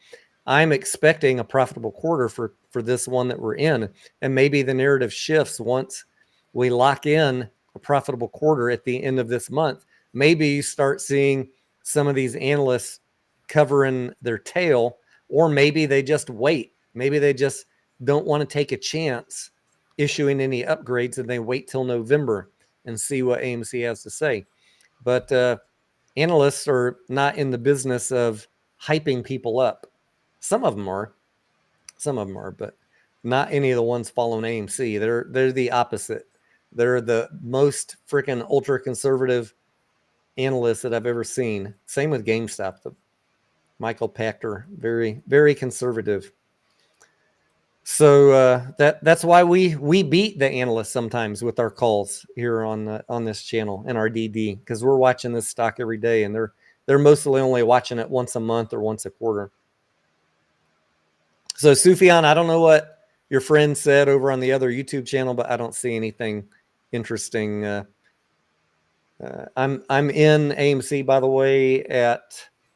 I'm expecting a profitable quarter for this one that we're in. And maybe the narrative shifts once we lock in a profitable quarter at the end of this month. Maybe you start seeing some of these analysts covering their tail, or maybe they just wait. Maybe they just don't want to take a chance issuing any upgrades, and they wait till November and see what AMC has to say. But analysts are not in the business of hyping people up. Some of them are, but not any of the ones following AMC. They're the opposite. They're the most freaking ultra conservative analysts that I've ever seen. Same with GameStop. Michael Pachter, very, very conservative. So that's why we beat the analysts sometimes with our calls here on this channel and our DD, because we're watching this stock every day, and they're mostly only watching it once a month or once a quarter. So Sufyan, I don't know what your friend said over on the other YouTube channel, but I don't see anything interesting. I'm in AMC, by the way.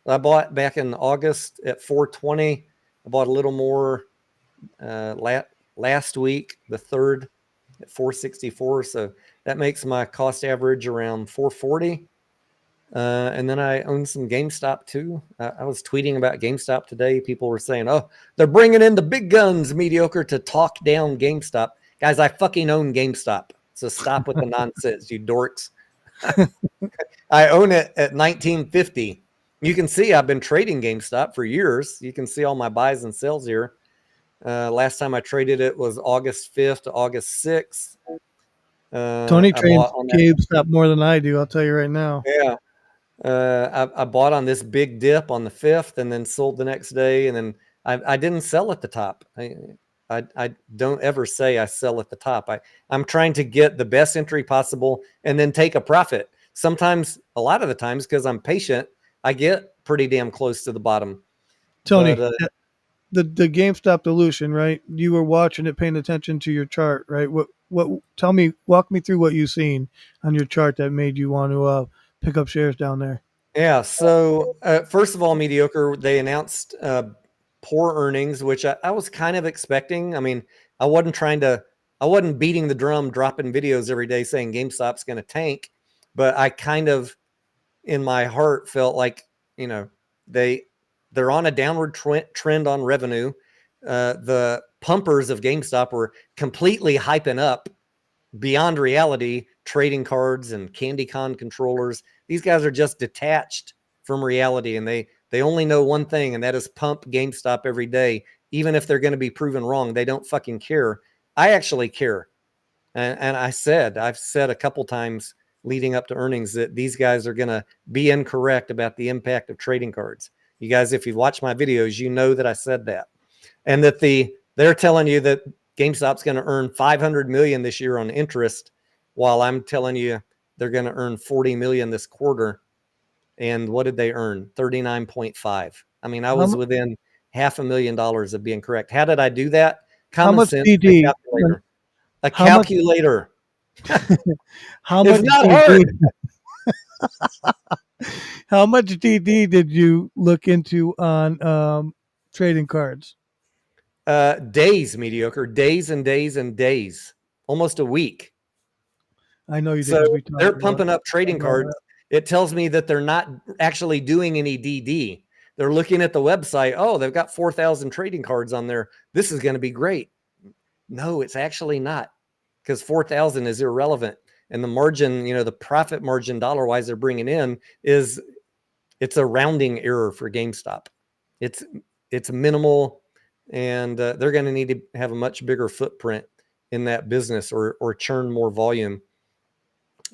I bought back in August at 420. I bought a little more last week, the 3rd, at 464. So that makes my cost average around 440. And then I own some GameStop too. I was tweeting about GameStop today. People were saying, oh, they're bringing in the big guns, mediocre, to talk down GameStop. Guys, I fucking own GameStop. So stop with the nonsense, you dorks. I own it at 1950. You can see I've been trading GameStop for years. You can see all my buys and sells here. Last time I traded it was August 5th to August 6th. Tony trades GameStop more than I do, I'll tell you right now. Yeah. I bought on this big dip on the 5th and then sold the next day. And then I didn't sell at the top. I don't ever say I sell at the top. I'm trying to get the best entry possible and then take a profit. Sometimes, a lot of the times, because I'm patient, I get pretty damn close to the bottom. Tony, the GameStop dilution, right? You were watching it, paying attention to your chart, right? Walk me through what you've seen on your chart that made you want to pick up shares down there. Yeah. So first of all, mediocre, they announced poor earnings, which I was kind of expecting. I mean, I wasn't beating the drum, dropping videos every day saying GameStop's going to tank, but I kind of, in my heart, felt like, they're on a downward trend on revenue. The pumpers of GameStop were completely hyping up beyond reality trading cards and CandyCon controllers. These guys are just detached from reality, and they only know one thing, and that is pump GameStop every day. Even if they're going to be proven wrong, they don't fucking care. I actually care. And I've said a couple times leading up to earnings that these guys are going to be incorrect about the impact of trading cards. You guys, if you've watched my videos, you know that I said that. And that they're telling you that GameStop's going to earn $500 million this year on interest, while I'm telling you they're going to earn $40 million this quarter. And what did they earn? 39.5. I mean, I was within $500,000 of being correct. How did I do that? Common sense. DD? A calculator. How much? It's not hard. How much DD did you look into on trading cards? Days, mediocre. Days and days and days. Almost a week. I know you did. So they're pumping up trading cards. It tells me that they're not actually doing any DD. They're looking at the website. Oh, they've got 4,000 trading cards on there. This is going to be great. No, it's actually not, because 4,000 is irrelevant. And the margin, the profit margin dollar-wise they're bringing in it's a rounding error for GameStop. It's minimal, and they're going to need to have a much bigger footprint in that business or churn more volume.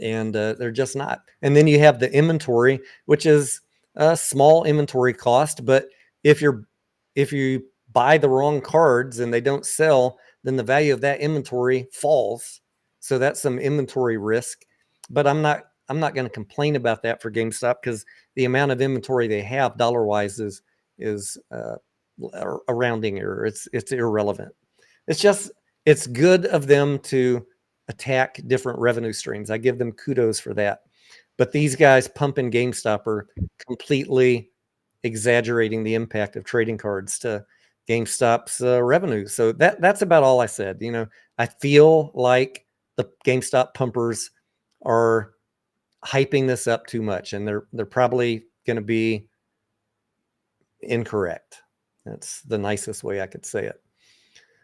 And they're just not. And then you have the inventory, which is a small inventory cost. But if you buy the wrong cards and they don't sell, then the value of that inventory falls. So that's some inventory risk. But I'm not going to complain about that for GameStop, because the amount of inventory they have dollar-wise is a rounding error. It's irrelevant. It's good of them to attack different revenue streams. I give them kudos for that. But these guys pumping GameStop are completely exaggerating the impact of trading cards to GameStop's revenue. So that's about all I said. I feel like the GameStop pumpers are hyping this up too much, and they're probably going to be incorrect. That's the nicest way I could say it.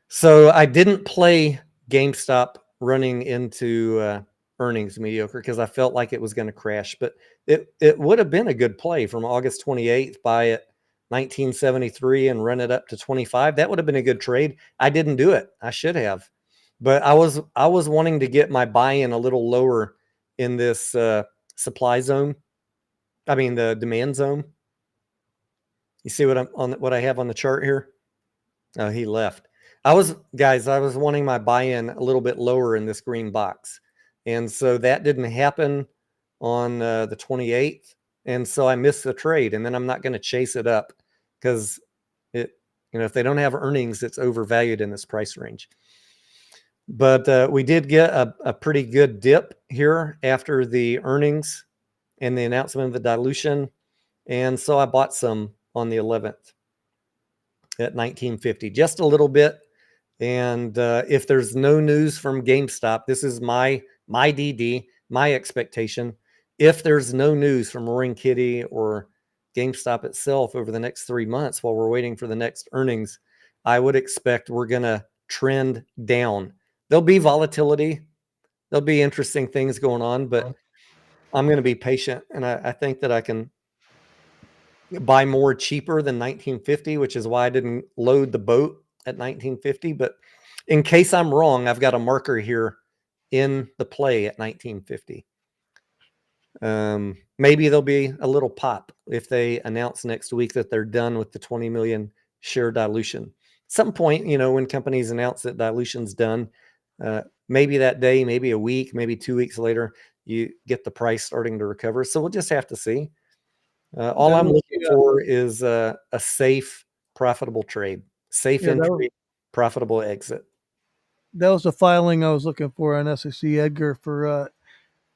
So I didn't play GameStop running into earnings, mediocre, because I felt like it was going to crash. But it would have been a good play from August 28th, buy it 1973 and run it up to 25. That would have been a good trade. I didn't do it. I should have. But I was wanting to get my buy-in a little lower in this supply zone. I mean, the demand zone. You see what I'm on what I have on the chart here? Oh, he left. I was wanting my buy-in a little bit lower in this green box. And so that didn't happen on the 28th. And so I missed the trade. And then I'm not going to chase it up because if they don't have earnings, it's overvalued in this price range. But we did get a pretty good dip here after the earnings and the announcement of the dilution. And so I bought some on the 11th at 1950, just a little bit. And if there's no news from GameStop, this is my DD, my expectation. If there's no news from Roaring Kitty or GameStop itself over the next 3 months while we're waiting for the next earnings, I would expect we're going to trend down. There'll be volatility. There'll be interesting things going on, but I'm going to be patient. And I think that I can buy more cheaper than 1950, which is why I didn't load the boat at 1950. But in case I'm wrong, I've got a marker here in the play at 1950. Maybe there'll be a little pop if they announce next week that they're done with the 20 million share dilution. At some point, when companies announce that dilution's done, maybe that day, maybe a week, maybe 2 weeks later, you get the price starting to recover. So we'll just have to see. All I'm looking for is a safe, profitable trade, safe entry, profitable exit. That was the filing I was looking for on SEC Edgar for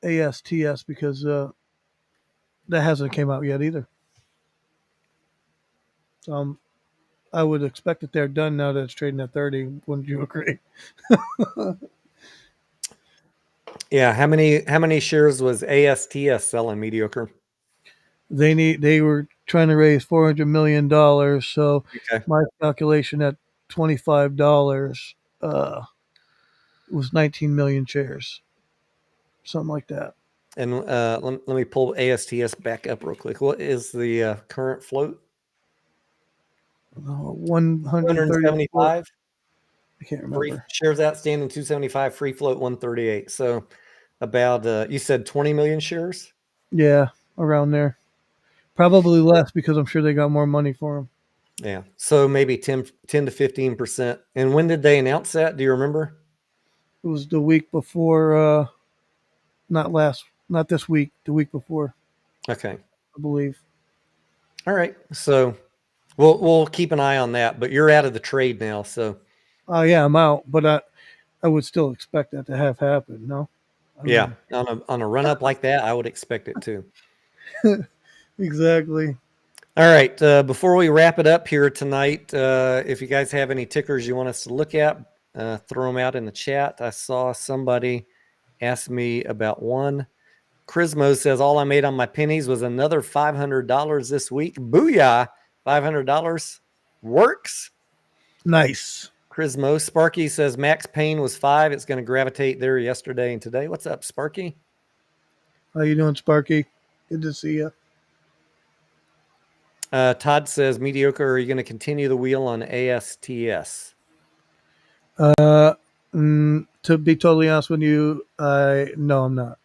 ASTS because that hasn't came out yet either. So I would expect that they're done now that it's trading at 30. Wouldn't you agree? Yeah. How many shares was ASTS selling, mediocre? They were trying to raise $400 million. So my calculation at $25 was 19 million shares, something like that. And let me pull ASTS back up real quick. What is the current float? 175. I can't remember. Free shares outstanding 275, free float 138. So about you said 20 million shares? Yeah, around there. Probably less because I'm sure they got more money for them. Yeah. So maybe 10 to 15%. And when did they announce that? Do you remember? It was the week before, not this week, the week before. Okay. I believe. All right. So we'll keep an eye on that, but you're out of the trade now. So yeah, I'm out, but I would still expect that to have happened. No. Yeah. On a run up like that, I would expect it to. Exactly. All right. Before we wrap it up here tonight, if you guys have any tickers you want us to look at, throw them out in the chat. I saw somebody ask me about one. Chrismo says, all I made on my pennies was another $500 this week. Booyah. $500 works. Nice. Chrismo. Sparky says Max Payne was 5. It's going to gravitate there yesterday and today. What's up, Sparky? How you doing, Sparky? Good to see you. Todd says, mediocre, are you going to continue the wheel on ASTS? To be totally honest with you, no, I'm not.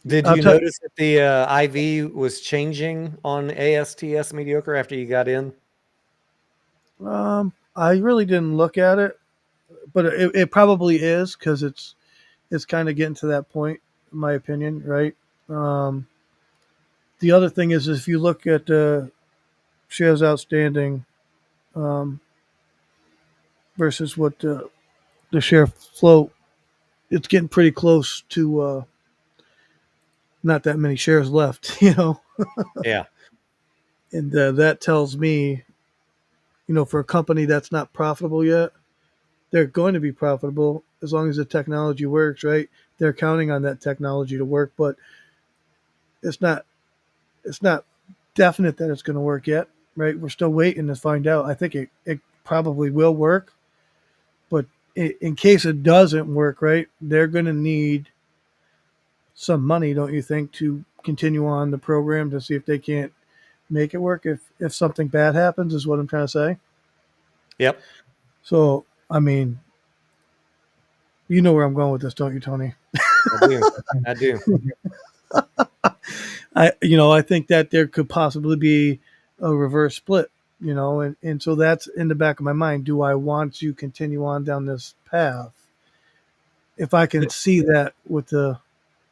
Did you notice that the IV was changing on ASTS, mediocre, after you got in? I really didn't look at it, but it probably is because it's kind of getting to that point, in my opinion, right? The other thing is if you look at shares outstanding versus what the share float, it's getting pretty close to not that many shares left, Yeah. And that tells me, for a company that's not profitable yet, they're going to be profitable as long as the technology works, right? They're counting on that technology to work, but it's not definite that it's going to work yet, right? We're still waiting to find out. I think it probably will work, but in case it doesn't work, right, they're going to need some money, don't you think, to continue on the program to see if they can't make it work if something bad happens, is what I'm trying to say. Yep. So, I mean, you know where I'm going with this, don't you, Tony? I do. I think that there could possibly be a reverse split, and so that's in the back of my mind. Do I want to continue on down this path? If I can see that with the,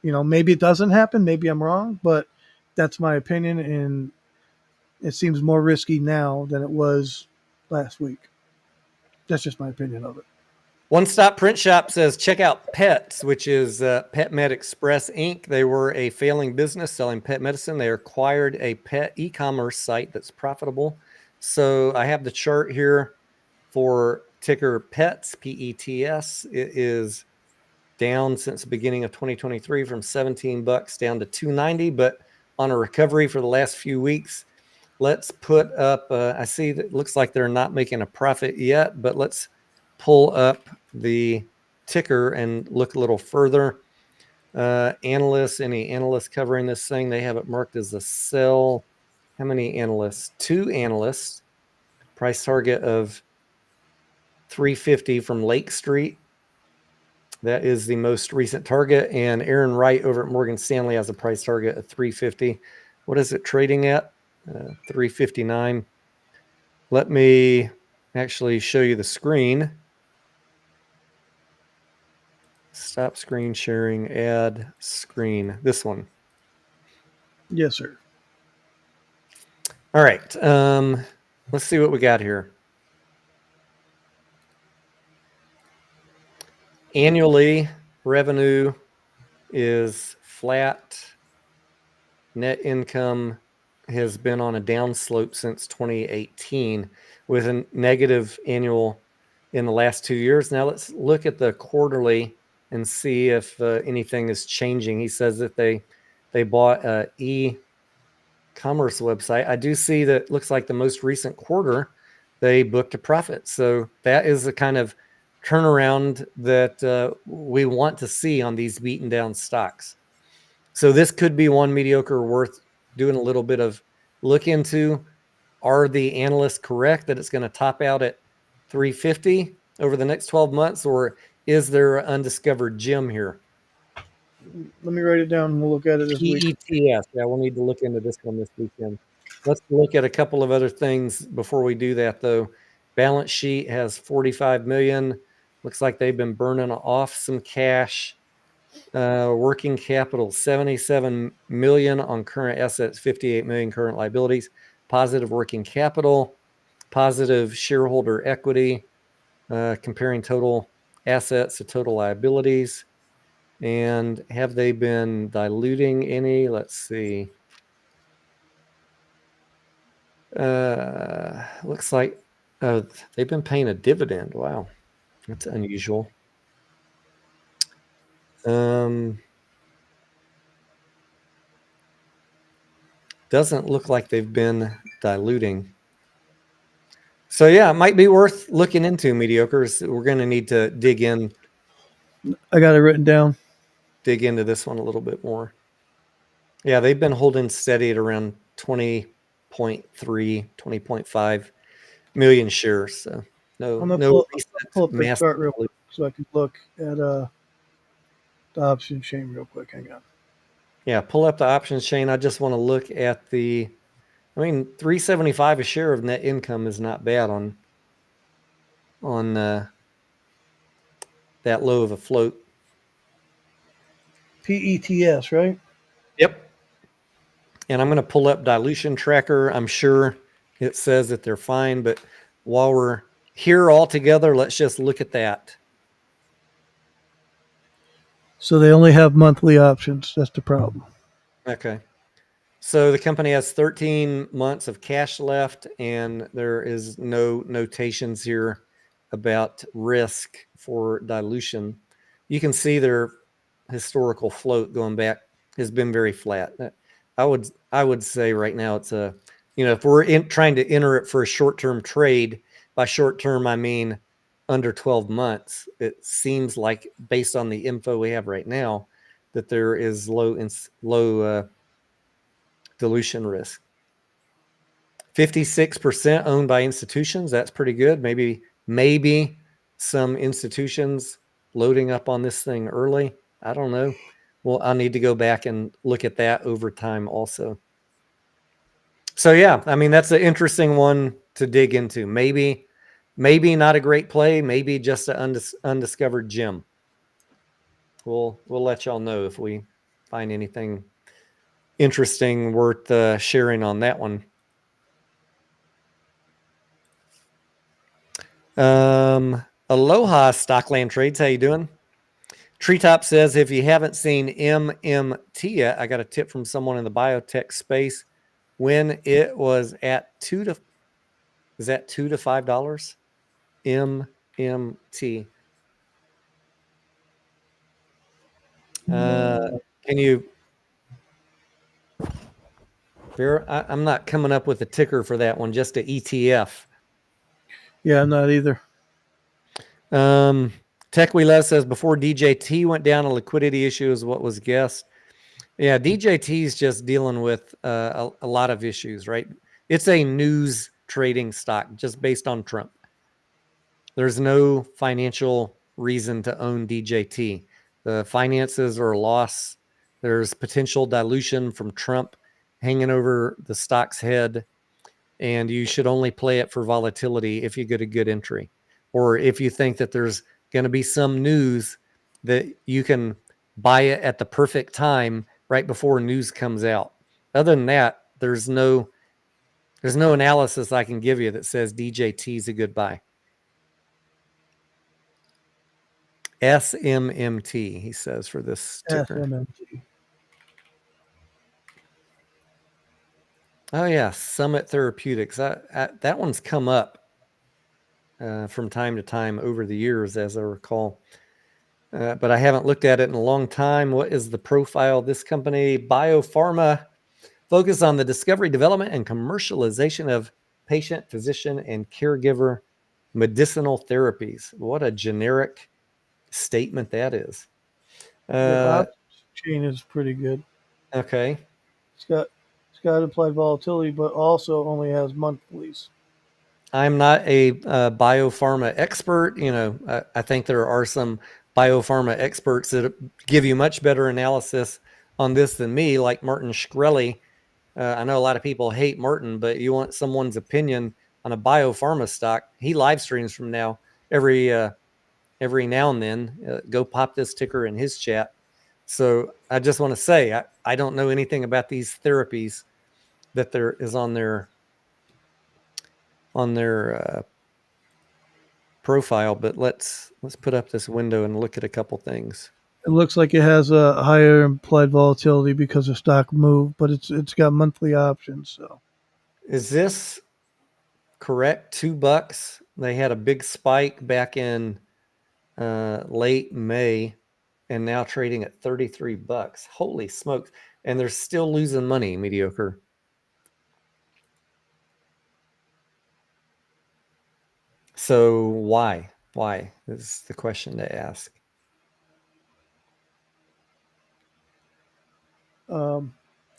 maybe it doesn't happen, maybe I'm wrong, but that's my opinion, and it seems more risky now than it was last week. That's just my opinion of it. One Stop Print Shop says, check out Pets, which is Pet Med Express Inc. They were a failing business selling pet medicine. They acquired a pet e-commerce site that's profitable. So I have the chart here for ticker Pets, P-E-T-S. It is down since the beginning of 2023 from $17 down to $2.90, but on a recovery for the last few weeks. Let's put up, I see that it looks like they're not making a profit yet, but let's pull up the ticker and look a little further. Analysts, any analysts covering this thing, they have it marked as a sell. How many analysts? 2 analysts. Price target of $350 from Lake Street. That is the most recent target. And Aaron Wright over at Morgan Stanley has a price target of $350. What is it trading at? $359. Let me actually show you the screen. Stop screen sharing, add screen. This one. Yes, sir. All right. Let's see what we got here. Annually, revenue is flat. Net income has been on a downslope since 2018 with a negative annual in the last 2 years. Now let's look at the quarterly and see if anything is changing. He says that they bought an e-commerce website. I do see that it looks like the most recent quarter they booked a profit. So that is the kind of turnaround that we want to see on these beaten down stocks. So this could be one mediocre worth doing a little bit of look into. Are the analysts correct that it's going to top out at 350 over the next 12 months, or is there an undiscovered gem here? Let me write it down and we'll look at it this week. PETS. Yeah, we'll need to look into this one this weekend. Let's look at a couple of other things before we do that, though. Balance sheet has 45 million. Looks like they've been burning off some cash. Working capital, 77 million on current assets, 58 million current liabilities. Positive working capital, positive shareholder equity, comparing total assets to total liabilities. And have they been diluting any? Let's see. Looks like they've been paying a dividend. Wow, that's unusual. Doesn't look like they've been diluting. So yeah, it might be worth looking into mediocres. We're going to need to dig into I got it written down. this one a little bit more. Yeah, they've been holding steady at around 20.3, 20.5 million shares. So I'm gonna no pull up the massive chart real quick so I can look at the option chain real quick. Hang on. Yeah, pull up the options chain. I just want to look at $375 a share of net income is not bad on that low of a float. PETS, right? Yep. And I'm going to pull up dilution tracker. I'm sure it says that they're fine, but while we're here all together, let's just look at that. So they only have monthly options. That's the problem. Okay. So the company has 13 months of cash left, and there is no notations here about risk for dilution. You can see their historical float going back has been very flat. I would say right now it's if we're trying to enter it for a short-term trade, by short-term I mean under 12 months, it seems like based on the info we have right now that there is low dilution risk. 56% owned by institutions. That's pretty good. Maybe some institutions loading up on this thing early. I don't know. Well, I'll need to go back and look at that over time also. So yeah, I mean that's an interesting one to dig into. Maybe not a great play. Maybe just an undiscovered gem. We'll let y'all know if we find anything interesting worth sharing on that one. Aloha Stockland Trades, how you doing? Treetop says, if you haven't seen MMT yet, I got a tip from someone in the biotech space when it was at $2 to $5? MMT. Can you? I'm not coming up with a ticker for that one. Just a ETF. Yeah, I'm not either. Tech We Love says before DJT went down, a liquidity issue is what was guessed. Yeah, DJT is just dealing with a lot of issues, right? It's a news trading stock just based on Trump. There's no financial reason to own DJT. The finances are a loss. There's potential dilution from Trump hanging over the stock's head, and you should only play it for volatility if you get a good entry, or if you think that there's going to be some news that you can buy it at the perfect time right before news comes out. Other than that, there's no analysis I can give you that says DJT is a good buy. SMMT, he says for this ticker. SMMT. Oh yeah, Summit Therapeutics. That one's come up from time to time over the years, as I recall. But I haven't looked at it in a long time. What is the profile of this company? Biopharma, focus on the discovery, development, and commercialization of patient, physician, and caregiver medicinal therapies. What a generic statement that is. The chain is pretty good. Okay. It's got implied volatility, but also only has monthlies. I'm not a biopharma expert. I think there are some biopharma experts that give you much better analysis on this than me, like Martin Shkreli. I know a lot of people hate Martin, but you want someone's opinion on a biopharma stock. He live streams from now every now and then. Go pop this ticker in his chat. So I just want to say I don't know anything about these therapies that there is on their profile, but let's put up this window and look at a couple things. It looks like it has a higher implied volatility because the stock moved, but it's got monthly options. So, is this correct? $2. They had a big spike back in late May, and now trading at $33. Holy smokes! And they're still losing money. Mediocre. So why? Why is the question to ask.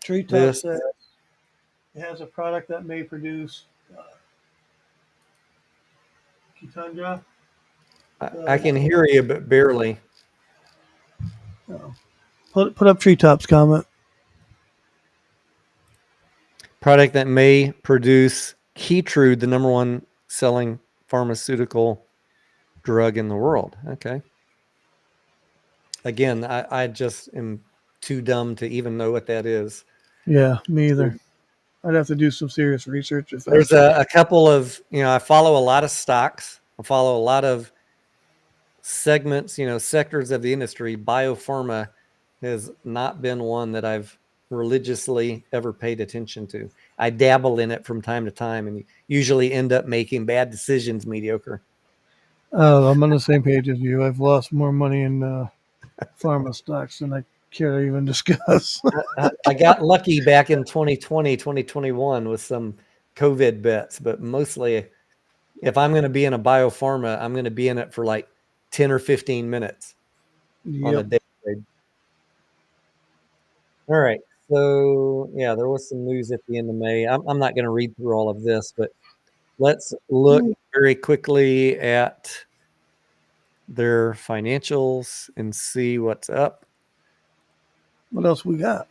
Treetop says it has a product that may produce Kitundra. I can hear you, but barely. Put up Treetop's comment. Product that may produce Keytrude, the number one selling pharmaceutical drug in the world. Okay. Again, I just am too dumb to even know what that is. Yeah, me either. I'd have to do some serious research. There's a couple of, I follow a lot of stocks. I follow a lot of segments, sectors of the industry. Biopharma has not been one that I've religiously ever paid attention to. I dabble in it from time to time and usually end up making bad decisions. Mediocre. I'm on the same page as you. I've lost more money in pharma stocks than I care to even discuss. I got lucky back in 2020, 2021 with some COVID bets, but mostly if I'm going to be in a biopharma, I'm going to be in it for like 10 or 15 minutes on a day trade. All right. So, yeah, there was some news at the end of May. I'm not going to read through all of this, but let's look very quickly at their financials and see what's up. What else we got?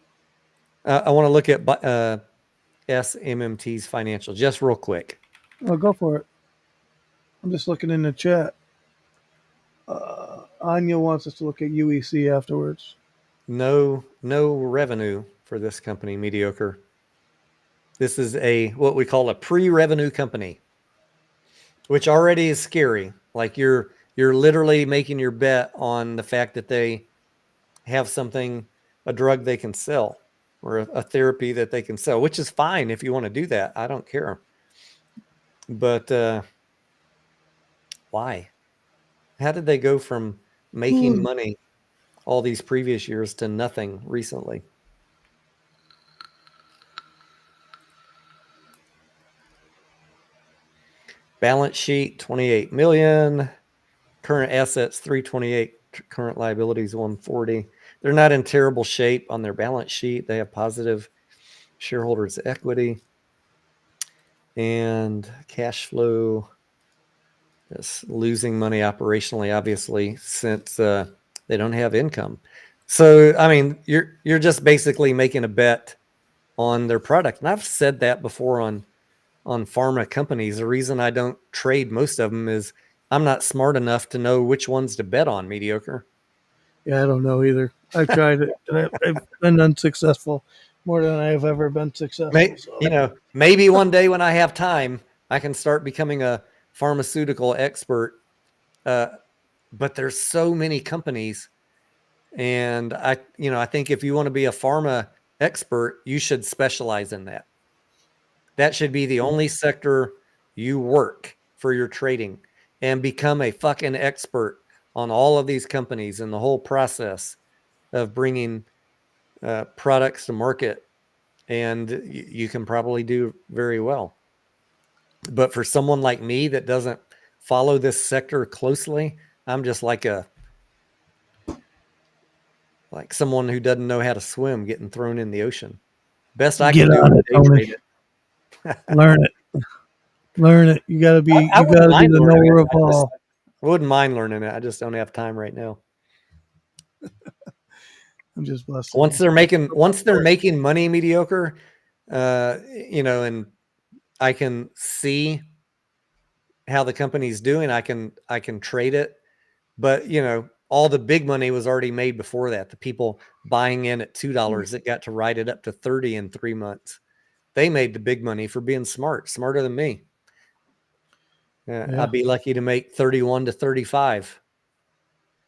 I want to look at SMMT's financial? Just real quick. Well, go for it. I'm just looking in the chat. Anya wants us to look at UEC afterwards. No revenue for this company, mediocre. This is what we call a pre-revenue company, which already is scary. Like you're literally making your bet on the fact that they have something, a drug they can sell or a therapy that they can sell, which is fine if you want to do that. I don't care. But why? How did they go from making money all these previous years to nothing recently? Balance sheet 28 million, current assets 328, current liabilities 140. They're not in terrible shape on their balance sheet. They have positive shareholders equity and cash flow is losing money operationally, obviously, since they don't have income. So, I mean, you're just basically making a bet on their product. And I've said that before on pharma companies. The reason I don't trade most of them is I'm not smart enough to know which ones to bet on, mediocre. Yeah, I don't know either. I've tried it, and I've been unsuccessful more than I have ever been successful. So. Maybe one day when I have time, I can start becoming a pharmaceutical expert. But there's so many companies, and I think if you want to be a pharma expert, you should specialize in that. That should be the only sector you work for your trading, and become a fucking expert on all of these companies and the whole process of bringing products to market. And you can probably do very well. But for someone like me that doesn't follow this sector closely, I'm just like someone who doesn't know how to swim getting thrown in the ocean. Best I can do is day trade it. Learn it. Learn it. You gotta be I you gotta be the knower of all. I wouldn't mind learning it. I just don't have time right now. I'm just busting. Once they're making money, mediocre, and I can see how the company's doing, I can trade it. But all the big money was already made before that. The people buying in at $2 that got to ride it up to 30 in 3 months. They made the big money for being smarter than me. I'd be lucky to make 31 to 35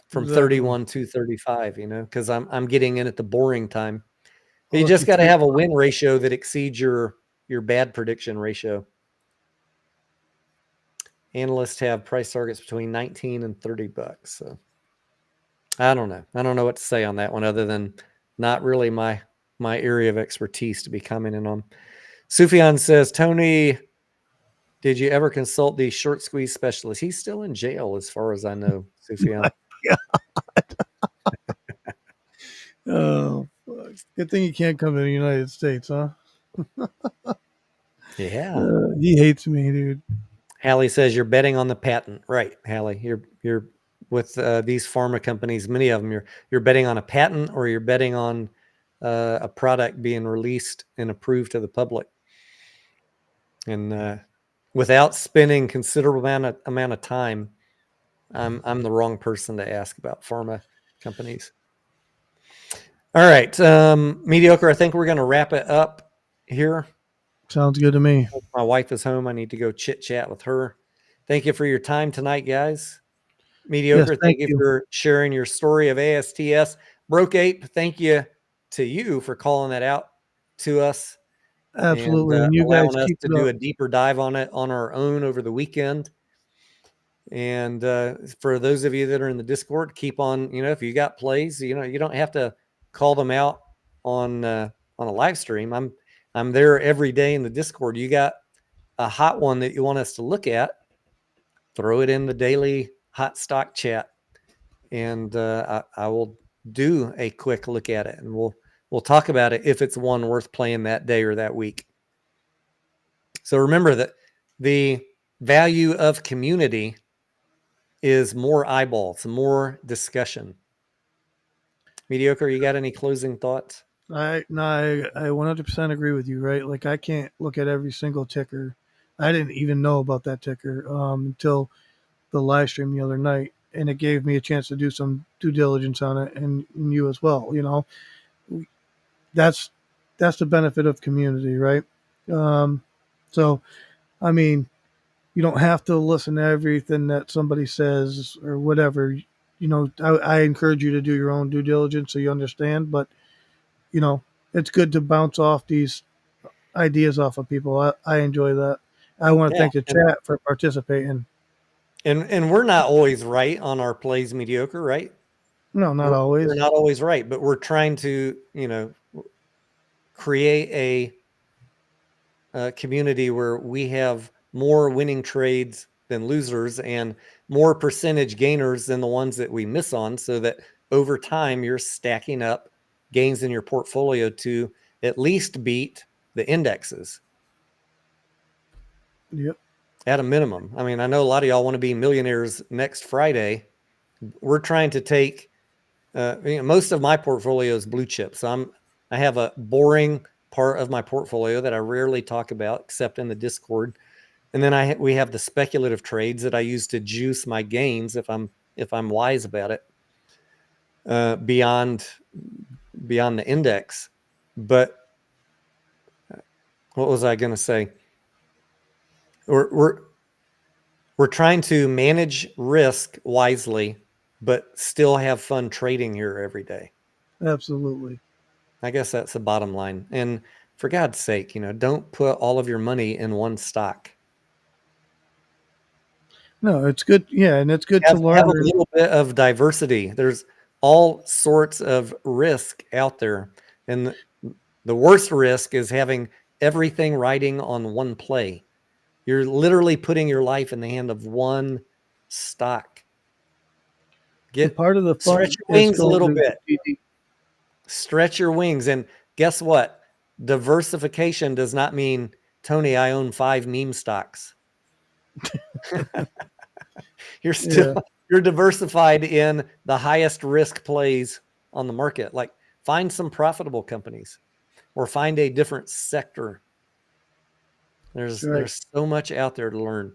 from 31 to 35, because I'm getting in at the boring time. You just got to have a win ratio that exceeds your bad prediction ratio. Analysts have price targets between 19 and $30. So I don't know. I don't know what to say on that one other than not really my area of expertise to be commenting on. Sufyan says, Tony, did you ever consult the short squeeze specialist? He's still in jail as far as I know, Sufyan. Oh, fuck. Good thing you can't come to the United States, huh? Yeah. He hates me, dude. Hallie says you're betting on the patent. Right, Hallie. You're with these pharma companies, many of them, you're betting on a patent, or you're betting on a product being released and approved to the public. And without spending considerable amount of time, I'm the wrong person to ask about pharma companies. All right, mediocre. I think we're going to wrap it up here. Sounds good to me. My wife is home. I need to go chit chat with her. Thank you for your time tonight, guys. Mediocre. Yes, thank you for sharing your story of ASTS. Broke Ape, thank you to you for calling that out to us. Absolutely. And you allowing guys us keep to do a deeper dive on it on our own over the weekend. And for those of you that are in the Discord, keep on, if you got plays, you don't have to call them out on a live stream. I'm there every day in the Discord. You got a hot one that you want us to look at, throw it in the daily hot stock chat, and I will do a quick look at it, and we'll talk about it if it's one worth playing that day or that week. So remember that the value of community is more eyeballs, more discussion. Mediocre, you got any closing thoughts? I 100% agree with you, right? Like I can't look at every single ticker. I didn't even know about that ticker until the live stream the other night, and it gave me a chance to do some due diligence on it, and you as well. That's that's the benefit of community, right? Um, so I mean, you don't have to listen to everything that somebody says or whatever. I encourage you to do your own due diligence so you understand, but you know, it's good to bounce off these ideas off of people. I enjoy that. I want to Yeah, thank the chat for participating. and we're not always right on our plays mediocre, right? No, not We're always. not always right, but we're trying to, create a community where we have more winning trades than losers and more percentage gainers than the ones that we miss on, so that over time you're stacking up gains in your portfolio to at least beat the indexes Yep. at a minimum. I mean, I know a lot of y'all want to be millionaires next Friday. We're trying to take most of my portfolio is blue chips. I have a boring part of my portfolio that I rarely talk about except in the Discord. And then we have the speculative trades that I use to juice my gains if I'm wise about it, beyond the index. But what was I going to say? We're trying to manage risk wisely, but still have fun trading here every day. Absolutely. I guess that's the bottom line. And for God's sake, don't put all of your money in one stock. No, it's good. Yeah, and it's good to Have a learn. little bit of diversity. There's all sorts of risk out there. And the worst risk is having everything riding on one play. You're literally putting your life in the hand of one stock. And part of the Stretch fun your is wings a going little to bit. Stretch your wings. And guess what? Diversification does not mean, Tony, I own 5 meme stocks. You're diversified in the highest risk plays on the market. Like, find some profitable companies or find a different sector. There's so much out there to learn.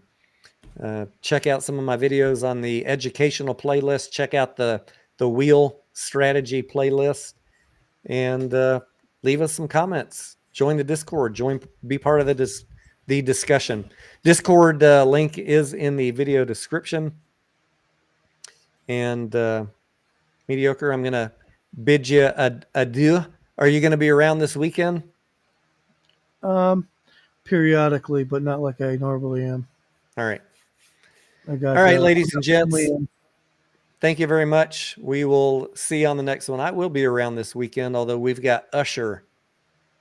Check out some of my videos on the educational playlist. Check out the wheel strategy playlist, and leave us some comments. Join the Discord. Be part of the discussion. Discord link is in the video description. And Mediocre, I'm going to bid you adieu. Are you going to be around this weekend? Periodically, but not like I normally am. All right. I got. All right, ladies and gents. Thank you very much. We will see you on the next one. I will be around this weekend, although we've got Usher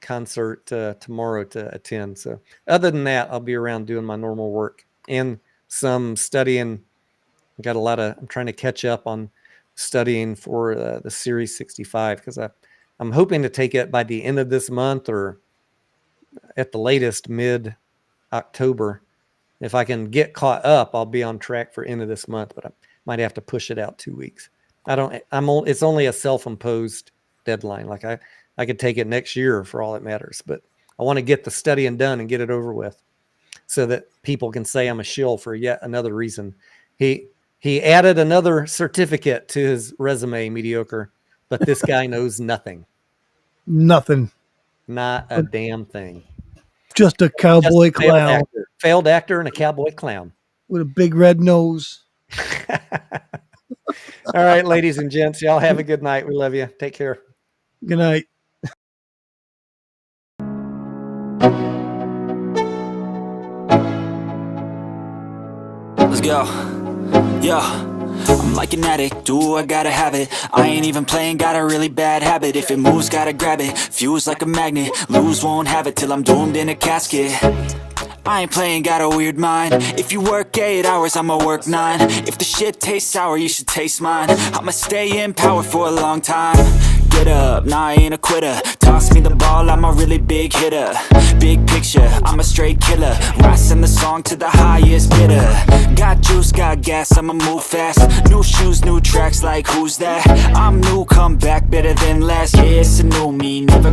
concert tomorrow to attend. So other than that, I'll be around doing my normal work and some studying. I'm trying to catch up on studying for the Series 65 because I'm hoping to take it by the end of this month or at the latest mid-October. If I can get caught up, I'll be on track for end of this month, but I might have to push it out 2 weeks. It's only a self-imposed deadline. Like I could take it next year for all it matters, but I want to get the studying done and get it over with so that people can say I'm a shill for yet another reason. He added another certificate to his resume, Mediocre, but this guy knows nothing. Nothing. Not a damn thing. Just a cowboy clown. Failed actor and a cowboy clown. With a big red nose. All right, ladies and gents, y'all have a good night. We love you. Take care. Good night. Let's go. Yo, I'm like an addict, do I gotta have it. I ain't even playing, got a really bad habit. If it moves, gotta grab it, fuse like a magnet. Lose, won't have it till I'm doomed in a casket. I ain't playing, got a weird mind. If you work 8 hours, I'ma work 9. If the shit tastes sour, you should taste mine. I'ma stay in power for a long time. Get up, nah, I ain't a quitter. Toss me the ball, I'm a really big hitter. Big picture, I'm a straight killer. Rising the song to the highest bidder. Got juice, got gas, I'ma move fast. New shoes, new tracks, like who's that? I'm new, come back better than last. Yeah, it's a new me, never